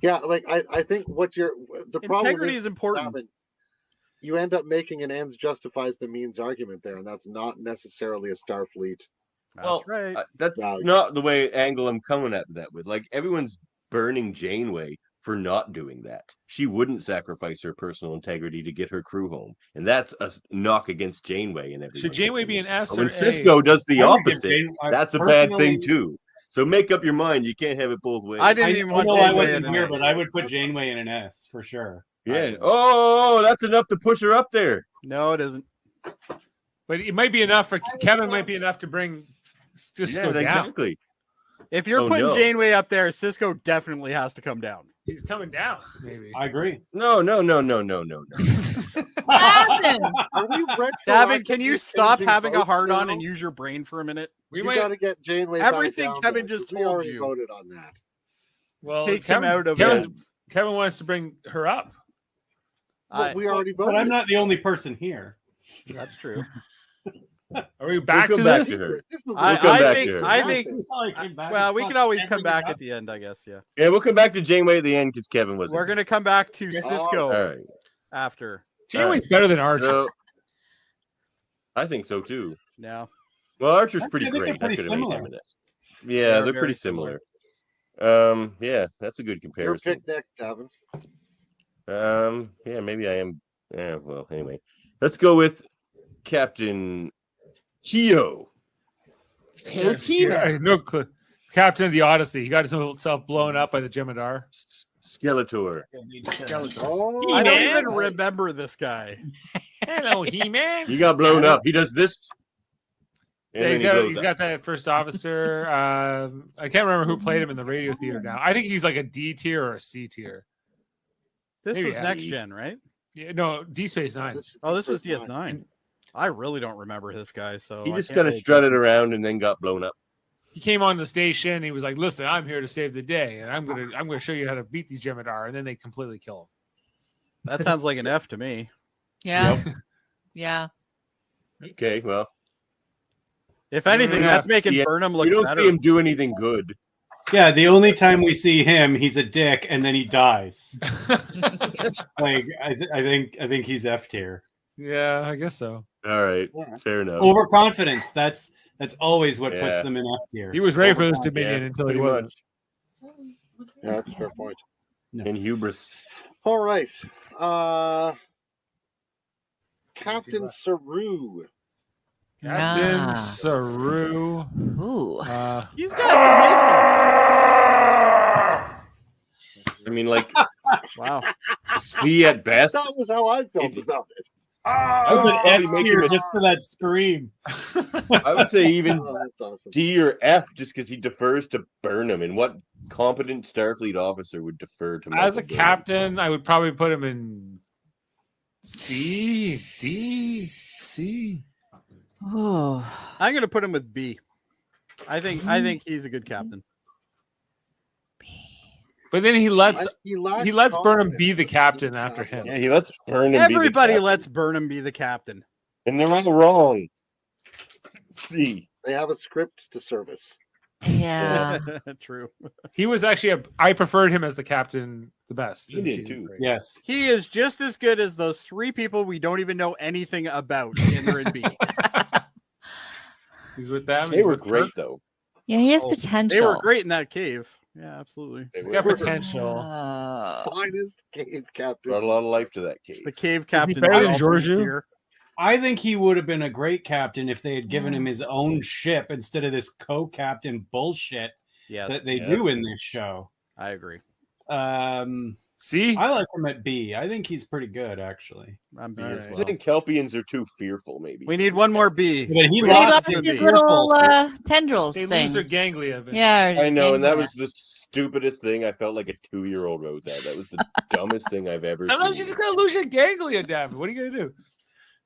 Yeah, like I think what you're the problem Integrity is important. Simon, you end up making an ends justifies the means argument there, and that's not necessarily a Starfleet. That's right. That's value. not the way angle I'm coming at that with. Like everyone's burning Janeway for not doing that. She wouldn't sacrifice her personal integrity to get her crew home, and that's a knock against Janeway and everything. Should Janeway be an S But or when A? Cisco does the I would give opposite, Janeway- that's a bad thing personally- too. So make up your mind. You can't have it both ways. I didn't even want know I Janeway wasn't in here, it. but I would put Janeway in an S for sure. Yeah. Oh, that's enough to push her up there. No, it isn't. But it might be enough for Kevin. Might be enough to bring Cisco down. Exactly. If you're Oh, putting no. Janeway up there, Cisco definitely has to come down. He's coming down. Maybe. I agree. No. Davin, can you stop changing having a votes hard on now? and use your brain for a minute? We You might. got to get Janeway. back Everything down Kevin there, just 'cause we told already you. voted on that. Well, Takes him out of Kevin, it. Kevin wants to bring her up. Well, we already voted. But I'm not the only person here. That's true. Are we back We'll to come back this? to her. I think. Well, we can always come back at the end, I guess. Yeah. Yeah, we'll come back to Janeway at the end because Kevin was. We're gonna come back to Cisco All right. after. Janeway's better than Archer. So, I think so too. No. Well, Archer's Actually, pretty I think they're great. I pretty could have made similar. him in this. Yeah, they're very pretty similar. similar. Yeah, that's a good Your comparison. pick next, Davin. Yeah, maybe I am. Yeah, well, anyway, let's go with Captain Keo. No clue. Captain of the Odyssey. He got himself blown up by the Jem'Hadar. Skeletor. Oh, I don't He-Man? even remember this guy. Hello, He-Man. He got blown up. He does this. And Yeah, then he blows he's up. got that first officer. I can't remember who played him in the radio theater now. I think he's like a D tier or a C tier. This Maybe was a next D. gen, right? Yeah, no, D Space Nine. Oh, this was DS9. I really don't remember this guy. So He I just can't kind of really strutted judge him. around and then got blown up. He came on the station. He was like, "Listen, I'm here to save the day, and I'm gonna show you how to beat these Jem'Hadar." And then they completely kill him. That sounds like an F to me. Yeah. Yeah. Okay, well, If anything, Yeah. that's making yeah, Burnham look we don't better. see him do anything good. Yeah, the only time we see him, he's a dick, and then he dies. Like I think he's F tier. Yeah, I guess so. All right, fair enough. Overconfidence. That's always what Yeah. puts them in F tier. He was ready for this Overconfidence. Dominion until he pretty wasn't. much. Yeah, that's a fair point. And hubris. All right. Captain Saru. Captain Ah. Saru. Ooh. He's got I mean, like, wow. C at best. That was how I felt about it. I was an S Make tier him a- just for that scream. I would say even Oh, that's awesome. D or F just because he defers to Burnham. And what competent Starfleet officer would defer to As a Michael Burnham? captain, I would probably put him in C, D, C. Oh. I'm gonna put him with B. I think he's a good captain. But then he lets He lacks Burnham be confidence. the captain after him. Yeah, he lets Burnham Everybody be the lets Burnham be the captain. and they're all wrong. C. They have a script to service. Yeah. True. He was actually I preferred him as the captain the best. You in did season too. 3. Yes. He is just as good as those three people we don't even know anything about in or in B. He's with them. They he's were with great Kirk. though. Yeah, he has Oh, potential. They were great in that cave. Yeah, absolutely. They He's got were. potential. Finest cave captain. Brought a lot of life to that cave. The cave Is he captain. better than Georgiou? I think he would have been a great captain if they had given him his own ship instead of this co-captain bullshit Yes, that they do in this show. I agree. See, I like him at B. I think he's pretty good, actually. I'm B All as right. well. I think Kelpians are too fearful. Maybe We need one more B. But he We lost need his his His little tendrils they thing. lose their ganglia. eventually. Yeah. I know, and that ganglia. was the stupidest thing. I felt like a 2-year-old wrote that. That was the dumbest thing I've ever Sometimes seen. you just gotta lose your ganglia, damn. What are you gonna do?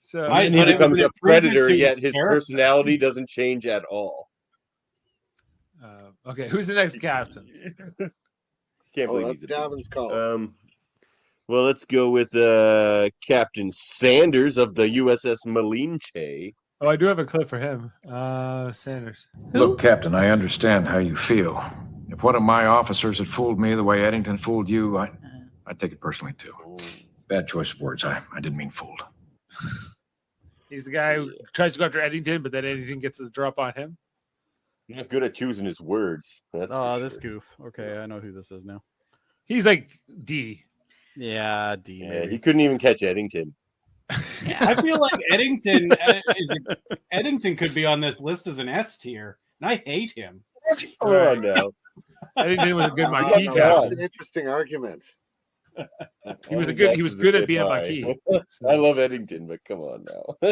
So I- And but he it was becomes an a improvement predator, to yet his his character. personality doesn't change at all. okay, who's the next captain? Can't Oh, believe that's he's a Davin's call. well, let's go with Captain Sanders of the USS Malinche. Oh, I do have a clip for him. Sanders. Look, Captain, I understand how you feel. If one of my officers had fooled me the way Eddington fooled you, I'd take it personally too. Bad choice of words. I didn't mean fooled. He's the guy who tries to go after Eddington, but then Eddington gets the drop on him. Not good at choosing his words. That's Oh, for this sure. goof. Okay, I know who this is now. He's like D. Yeah, D. Yeah, Maybe. he couldn't even catch Eddington. I feel like Eddington Eddington could be on this list as an S tier, and I hate him. Come on now. Eddington was a good I Maquis don't know, that's captain. an interesting argument. He was All a good. He guesses was are good a at bit being high. Maquis. I love Eddington, but come on now.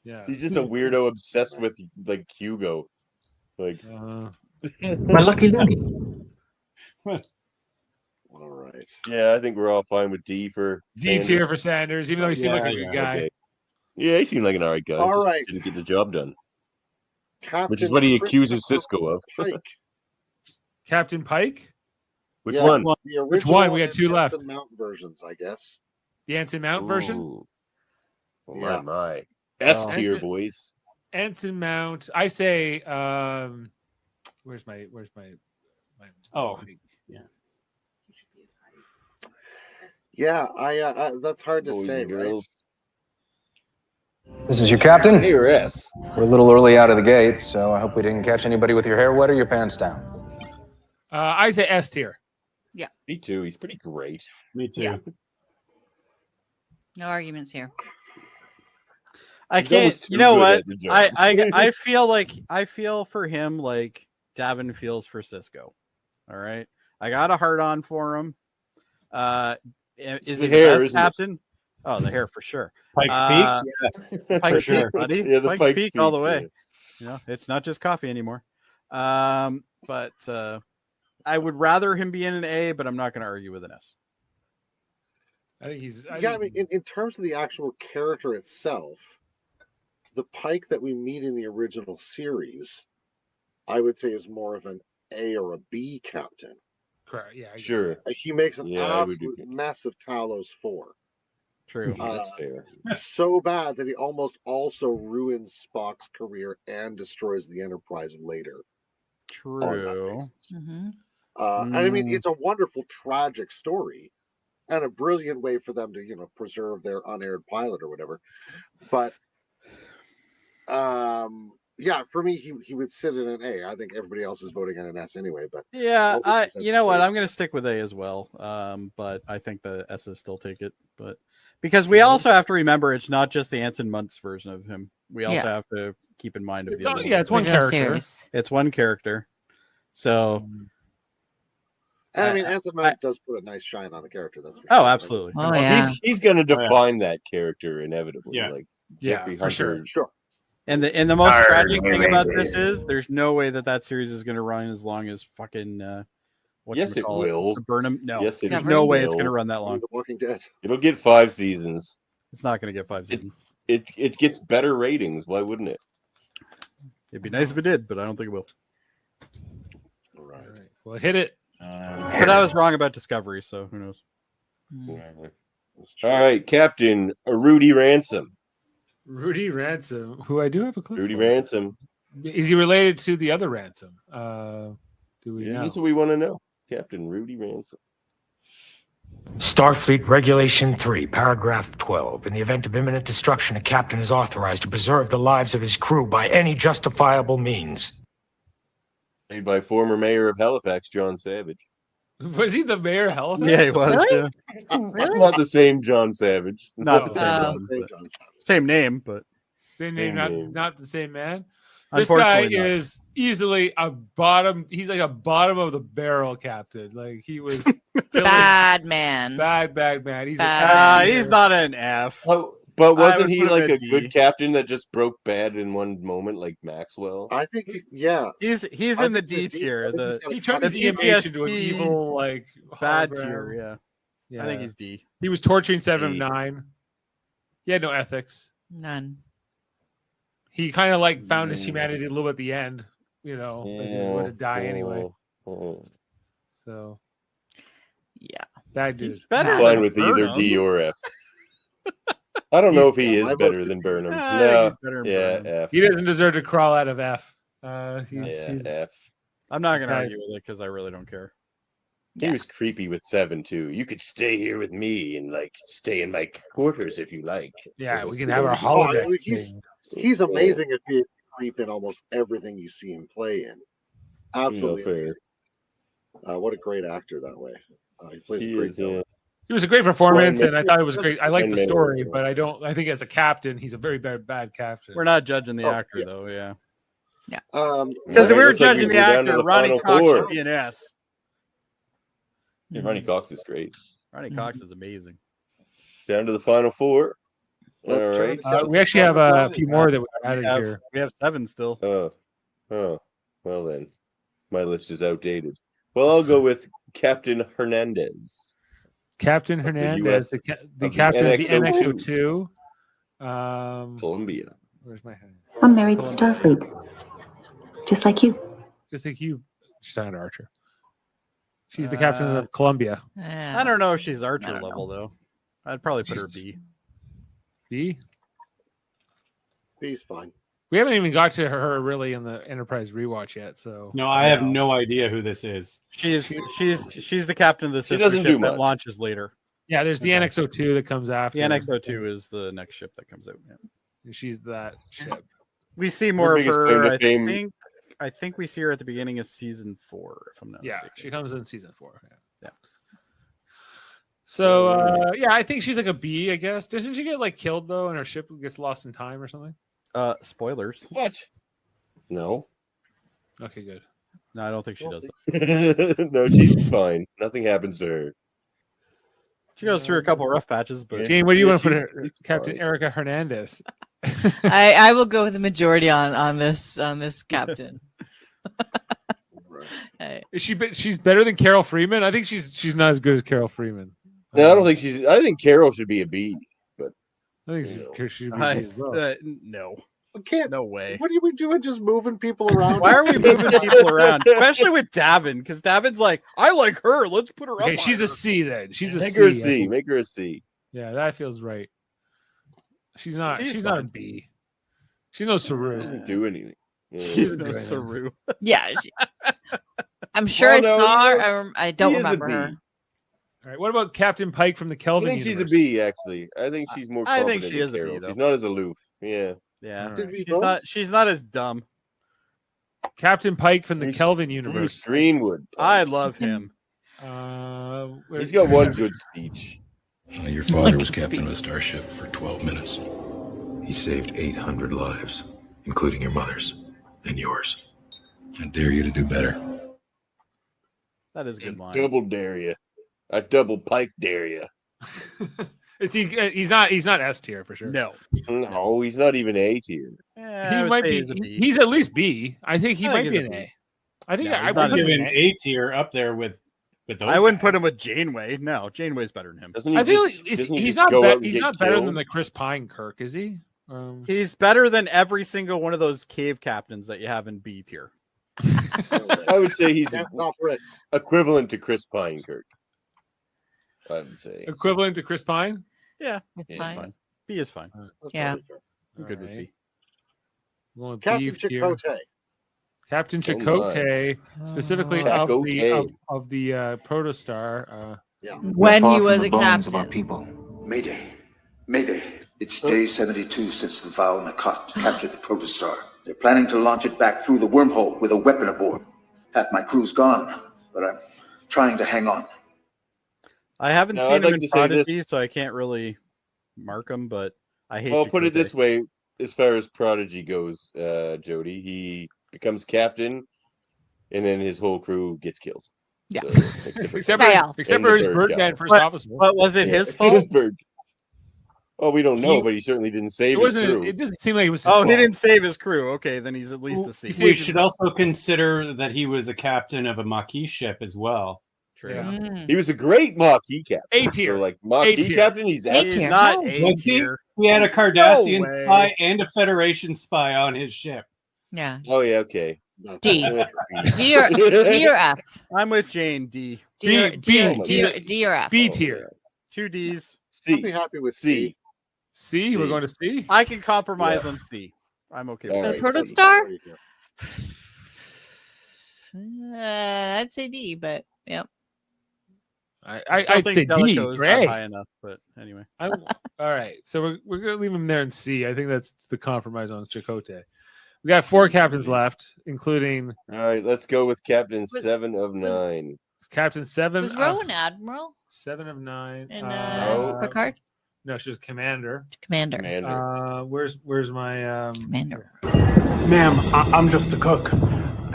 Yeah. He's just a weirdo obsessed with like Hugo. Like My lucky lucky. All right. yeah, I think we're all fine with D for D tier for Sanders, even though he seemed like a good guy. Okay. Yeah, he seemed like an alright guy. All just right. didn't get the job done. Captain Which is what he accuses Christopher Cisco of. Pike. Captain Pike, Which Yeah, one? The Which one? We original got two and left. Anson Mount versions, I guess. the Anson Mount version. Ooh. Oh, Yeah. my. S Oh. tier, boys. Anson Mount. I say. Where's my Oh. Yeah, I that's hard to Boys say. and Right? girls. This is your captain? A or S? We're a little early out of the gate, so I hope we didn't catch anybody with your hair wet or your pants down. I say S tier. Yeah. Me too. He's pretty great. Me too. Yeah. No arguments here. I He's almost can't. too You know good what? at the job. I feel for him like Davin feels for Cisco. All right. I got a hard on for him. Is the he hair, the best isn't it? captain? Oh, the hair for sure. Pikes Peak? Yeah. Pikes Peak, buddy. Yeah, the Pikes Pikes Peak all the Peak, way. yeah. You know, it's not just coffee anymore. But I would rather him be in an A, but I'm not going to argue with an S. I think he's. I mean, in terms of the actual character itself, the Pike that we meet in the original series, I would say is more of an A or a B captain. Correct. Yeah. Sure. He makes an I would absolute mess of Talos 4. True. That's fair. So bad that he almost also ruins Spock's career and destroys the Enterprise later. True. And I mean, it's a wonderful, tragic story and a brilliant way for them to, preserve their unaired pilot or whatever. But, yeah, for me, he would sit in an A. I think everybody else is voting on an S anyway. But Yeah, you know what? I'm going to stick with A as well. But I think the S's still take it. But because we also have to remember, it's not just the Anson Muntz version of him. We also have to keep in mind. It's one character. It's one character. So. And I mean, Anson Mount does put a nice shine on the character. That's for Oh, sure. absolutely. Oh, yeah. He's going to define that character inevitably. Yeah. Like Yeah, Jeffrey for Hunter. Sure. And the most tragic thing about this is there's no way that series is going to run as long as fucking Yes, it will. Burnham. No, Yes, there's no way it's will. going to run that long. The Walking Dead. It'll get 5 seasons. It's not going to get 5 seasons. It gets better ratings. Why wouldn't it? It'd be nice if it did, but I don't think it will. All right. Well, hit it. But I was wrong about Discovery, so who knows? All right, Captain Rudy Ransom. Rudy Ransom, who I do have a clue. Rudy for. Ransom. Is he related to the other Ransom? Do we know? That's what we want to know. Captain Rudy Ransom. Starfleet Regulation 3, Paragraph 12. In the event of imminent destruction, a captain is authorized to preserve the lives of his crew by any justifiable means. Played by former mayor of Halifax, John Savage. Was he the mayor of Halifax? Yeah, he was. Really? Yeah. Really? Not the same John Savage. Not the Oh. same, same name, but Same name, not the same man. This Unfortunately guy not. is easily a bottom. He's like a bottom of the barrel captain. Like he was Bad man. bad man. He's he's not an F. But I wasn't would he put him like at a D. good captain that just broke bad in one moment, like Maxwell? I think, yeah. He's I in the think D tier. The he turned his the EMH into an PTSD evil like bad hologram. tier. Yeah, I think he's D. He was torturing 7 of D. 9. He had no ethics. None. He kind of like found his humanity a little at the end, as he was going to die anyway. So, yeah, bad dude. He's better I'm than fine with either Burnham. D or F. I don't know if he is better than Burnham. I think No, he's better than yeah, Burnham. F. He doesn't deserve to crawl out of F. He's F. I'm not gonna Okay. argue with it because I really don't care. He was creepy with 7 too. You could stay here with me and like stay in my quarters if you like. Yeah, we can have our Oh, holodeck. he's amazing at being creep in almost everything you see him play in. Absolutely. fair. amazing. What a great actor that way. He plays He a great is, villain. It was a great performance, Well, and I thought it was great. I liked the and story, Mary. but I think as a captain, he's a very bad captain. We're not judging the Oh, actor yeah. though. Yeah, Right, because if we were looks like judging the we're down to actor, the Ronnie final Cox four. should be an S. Yeah, Ronnie Cox is great. Ronnie Cox is amazing. Down to the final 4. Let's All turn right. to We actually have a few more that we added We have, here. we have 7 still. Oh, well then, my list is outdated. Well, I'll go with Captain Hernandez. Captain Of the Hernandez, US the of the captain of the NX-02. NX-02. Columbia. Where's my hand? I'm married to Starfleet, just like you. Just like you, Stein Archer. She's the captain of Columbia. I don't know if she's Archer level though. I'd probably put her B. B. He's fine. We haven't even got to her really in the Enterprise rewatch yet. So No, I have no idea who this is. She's the captain of the She sister doesn't do ship that much. launches later. yeah, there's the NX-02 that comes after. The NX-02 is the next ship that comes out. Yeah. and she's that ship. We see more of biggest claim her. to fame- I think we see her at the beginning of season 4, if I'm not Yeah, mistaken. she comes in season 4. Yeah. So yeah, I think she's like a B, I guess. Doesn't she get like killed though, and her ship gets lost in time or something? Spoilers. What? No. Okay, good. No, I don't think she does. No, she's fine. Nothing happens to her. She goes through a couple rough patches, but Jane, what do you want to put she's- her? she's Captain fine. Erica Hernandez. I will go with the majority on this captain. Hey. Is she? She's better than Carol Freeman. I think she's not as good as Carol Freeman. No, I don't think she's. I think Carol should be a B, but I think she should be B as well. No. We can't. No way. What are we doing? Just moving people around? Why are we moving people around? Especially with Davin, because Davin's like, I like her. Let's put her Okay, up. she's on a C then. She's a make C. her a I C. think. Make her a C. Yeah, that feels right. She's not. She's She's not a fine. B. She's no Saru. Doesn't do anything. Yeah. She's no Right. Saru. Yeah, I'm sure Oh, I no, saw you her. know, I don't she is a remember B. her. All right. What about Captain Pike from the I Kelvin think she's a universe? B. Actually, I think she's more. I think competent she than is a B, Carol. though. She's not as aloof. Yeah. Yeah. All right. She's not as dumb. Captain Pike from the Bruce- Kelvin Bruce universe. Greenwood. I love him. He's got one good speech. Your father was captain of the starship for 12 minutes. He saved 800 lives, including your mother's and yours. I dare you to do better. That is a good line. Double dare you. I double Pike dare you. Is he? He's not S tier for sure. No. No, he's not even A tier. I He would might say be. he's a B. He's at least B. I think he I might think be he's an a A. B. I think No, I he's would not put him Give in an A. A tier up there with those. I wouldn't put guys. him with Janeway. No, Janeway's better than him. Doesn't he I feel just- like doesn't he he's just not. go out and He's get not better than killed? the Chris Pine Kirk, is he? He's better than every single one of those cave captains that you have in B tier. I would say he's Can't top bricks. equivalent to Chris Pinekirk. I would say. Equivalent to Chris Pine. Yeah, It's Yeah, fine. fine. B is fine. That's Yeah. totally fair. I'm good with Alright. B. Going with Captain B tier. Chakotay. Captain Oh, my. Chakotay, specifically of the Protostar. Yeah. When he was a captain. People. Mayday. Mayday. It's day 72 since the Val Nakot captured the Protostar. They're planning to launch it back through the wormhole with a weapon aboard. Half my crew's gone, but I'm trying to hang on. I haven't Now, seen I'd him like in to say this- Prodigy, so I can't really mark him, but I hate Well, put it Chakotay. this way: as far as Prodigy goes, Jody, he becomes captain, and then his whole crew gets killed. Yeah. So, Except Fail. for and the his bird Birdman guy. first officer. But was it his His fault? bird. Oh, we don't know, He- but he certainly didn't It save his wasn't. crew. It didn't seem like it was. His Oh, fault. he didn't save his crew. Okay, then he's at least a C. he We saved should also consider that he was a captain of a Maquis ship as well. True. Yeah. Mm. He was a great Maquis captain. A tier. So, like A Maquis tier. captain, he's A He's tier. not No. A Was he? tier. He had a Cardassian No way. spy and a Federation spy on his ship. Yeah. Oh yeah, okay. D. Yeah. D or F. I'm with Jane. D. D or, B, D, or, B. D, or, D or F. B Oh, tier. 2 Ds. I'd be C. happy with C. C. C. We're C. going to C. I can compromise Yeah. on C. I'm okay All with The right. C. Protostar? I'd say D, but yeah. I'd Still say think D. Delico's not Great. high enough, but anyway. All right, so we're gonna leave him there in C. I think that's the compromise on Chakotay. We got 4 captains left, including All right, let's go with Captain Was- 7 of 9. Captain 7. Was Rowan Admiral 7 of 9. in no. Picard? No, she's commander. Commander. Commander. Where's my Commander. Ma'am, I'm just a cook.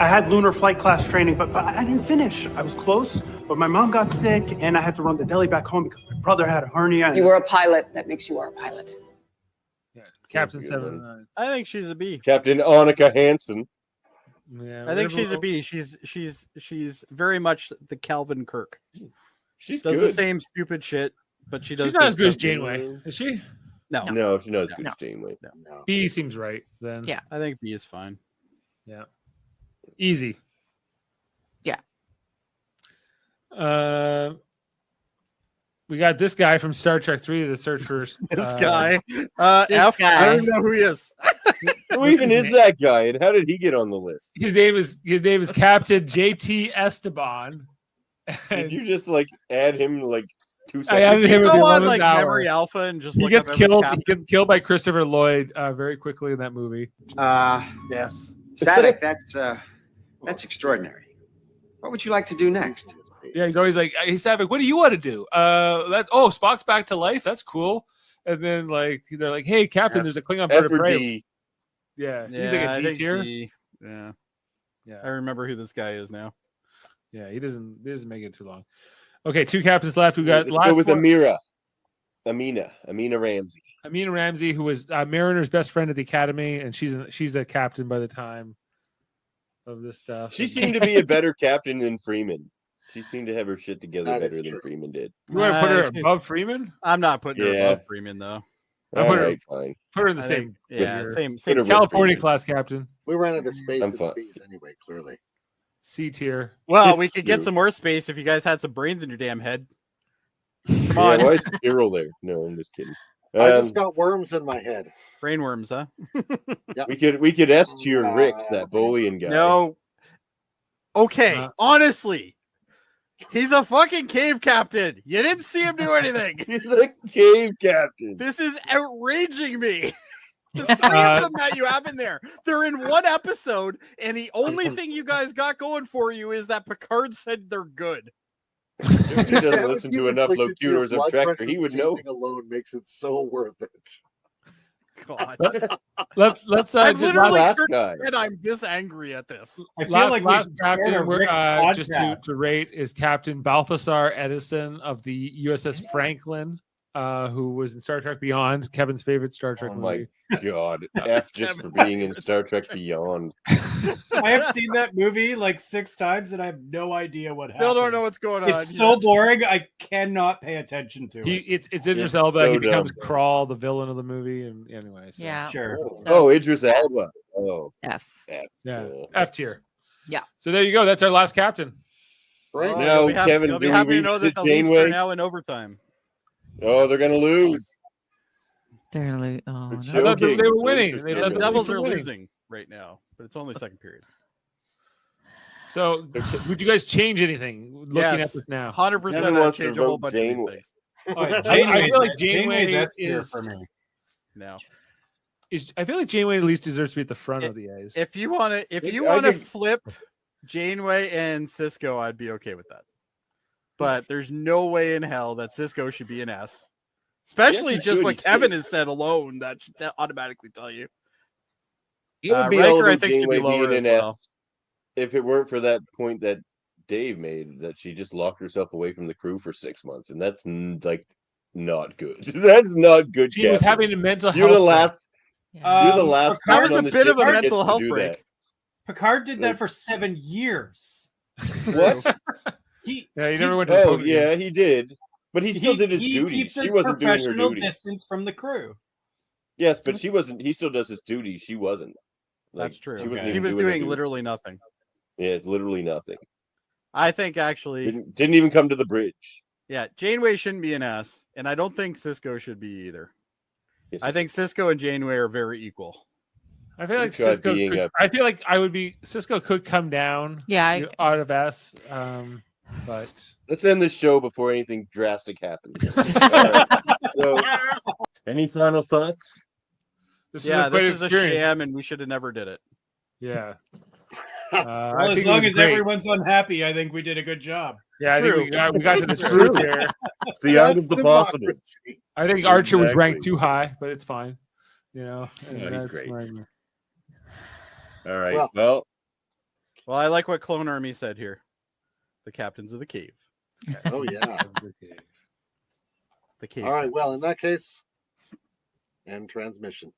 I had lunar flight class training, but I didn't finish. I was close, but my mom got sick, and I had to run the deli back home because my brother had a hernia. You were a pilot. That makes you are a pilot. Captain Good 7 of one. 9? I think she's a B. Captain Annika Hansen. Yeah, I think whatever- she's a B. She's very much the Calvin Kirk. She's Does good. the same stupid shit, but she does. She's not as good as stuff. Janeway, is she? No, No, she's not as good No. as Janeway. No. B seems right then. Yeah. I think B is fine. Yeah. Easy. Yeah. We got this guy from Star Trek 3, the search for This guy, This F. I guy. don't even know who he is. Who even is that guy, and how did he get on the list? His name is Captain JT Esteban. Did you just like add him like 2 I added seconds. him at Go the on 11th like hour. Memory Alpha and just He look gets up every killed. He captain. gets killed by Christopher Lloyd very quickly in that movie. Yes. Sadek, that's extraordinary. What would you like to do next? Yeah, he's always like, "Hey, Savick, what do you want to do? Spock's back to life. That's cool." And then like they're like, "Hey, Captain, there's a Klingon bird F of or prey." D. Yeah, he's Yeah, like I a D think tier. D. Yeah, Yeah, I remember who this guy is now. yeah, he doesn't make it too long. Okay, 2 captains left. We got Let's go with Amina Ramsey. Amina Ramsey, who was Mariner's best friend at the academy, and she's a captain by the time of this stuff. She seemed to be a better captain than Freeman. She seemed to have her shit together better than Freeman did. You want to put her above Freeman? I'm not putting her Yeah. above Freeman though. I'll All put her- right, fine. Put her in the I same. think- yeah, tier. same Put her with California Freeman. class captain. We ran out of space I'm in fine. the bees anyway, clearly. C tier. Well, It's we could get true. some more space if you guys had some brains in your damn head. Come Yeah, on, why is Cyril there? No, I'm just kidding. I just got worms in my head. brainworms, huh? We could S tier Rix, that Bolian guy. No. Okay, honestly, he's a fucking cave captain. You didn't see him do anything. He's a cave captain. This is outraging me. The 3 of them that you have in there, they're in one episode, and the only thing you guys got going for you is that Picard said they're good. If he doesn't listen to enough Locutors of Trek, he would know. Alone makes it so worth it. God, Let's I'm just literally last turned guy. and I'm this angry at this. I feel last, like we last should start captain a we're, Rick's just podcast. to rate is Captain Balthasar Edison of the USS Franklin, who was in Star Trek Beyond, Kevin's favorite Star Trek Oh my movie. god. F just for being in Star Trek Beyond. I have seen that movie like 6 times and I have no idea what happened. Still don't know what's going on. It's so boring. I cannot pay attention to it. It's Idris It's Elba. so He becomes dumb. Crawl, the villain of the movie, and anyway. So. Yeah. Sure. Oh, Idris Elba. Oh, F. F. Yeah. Oh. F tier. Yeah. So there you go. That's our last captain. Right Oh, Now, you'll be happy- Kevin, you'll be do we happy to know revisit that the Leafs are Janeway? now in overtime. Oh, they're gonna lose. They're like, oh, It's no. I thought they joking. were winning. They're They just let The the gonna Devils Leafs are winning. losing right now, but it's only second period. So would you guys change anything looking at Yes, this now? 100%. Kevin I'd wants to change a whole vote bunch of these Janeway. things. Oh, yeah, I feel like Janeway's Janeway S tier is- for me. No. I feel like Janeway at least deserves to be at the front of the A's. If you want to, I could- flip Janeway and Cisco, I'd be okay with that. But there's no way in hell that Cisco should be an S. Especially Yes, he just should. what He's Kevin safe. has said alone. That should automatically tell you. It would be Riker, all I about think, should be Janeway lower being as an well. S if it weren't for that point that Dave made that she just locked herself away from the crew for 6 months, and that's like not good. That's not good. She was Captain. having a mental You're health. the last. You're the Um, last. That was person a on the bit ship of a that gets mental to health do break. Picard did that Like- for 7 years. What? Yeah, he never went to the Oh Pokemon. yeah, he did. But he still did his he duties. keeps She a wasn't doing her professional duties. distance from the crew. Yes, but she wasn't. He still does his duties. She wasn't. Like, That's true. She wasn't Okay. He even was doing her doing duties. literally nothing. Yeah, literally nothing. I think actually, Didn't even come to the bridge. yeah, Janeway shouldn't be an S, and I don't think Cisco should be either. Yes, I think Cisco and Janeway are very equal. I feel like You tried Cisco. being Could, I feel like I would be. Cisco could come down. Yeah, out of S. But Let's end this show before anything drastic happens. All right. So, any final thoughts? this Yeah, was a great this is a experience. sham, and we should have never did it. Yeah. Well, I as think it long was as great. everyone's unhappy, I think we did a good job. Yeah, I think True. we got to the truth here. It's the art of the possible. I think Archer was ranked Exactly. too high, but it's fine. You know, and Yeah, he's that's great. my- All right. Well, Well, I like what Clone Army said here. The captains of the cave. Oh yeah. The cave. All right. Well, in that case, end transmission.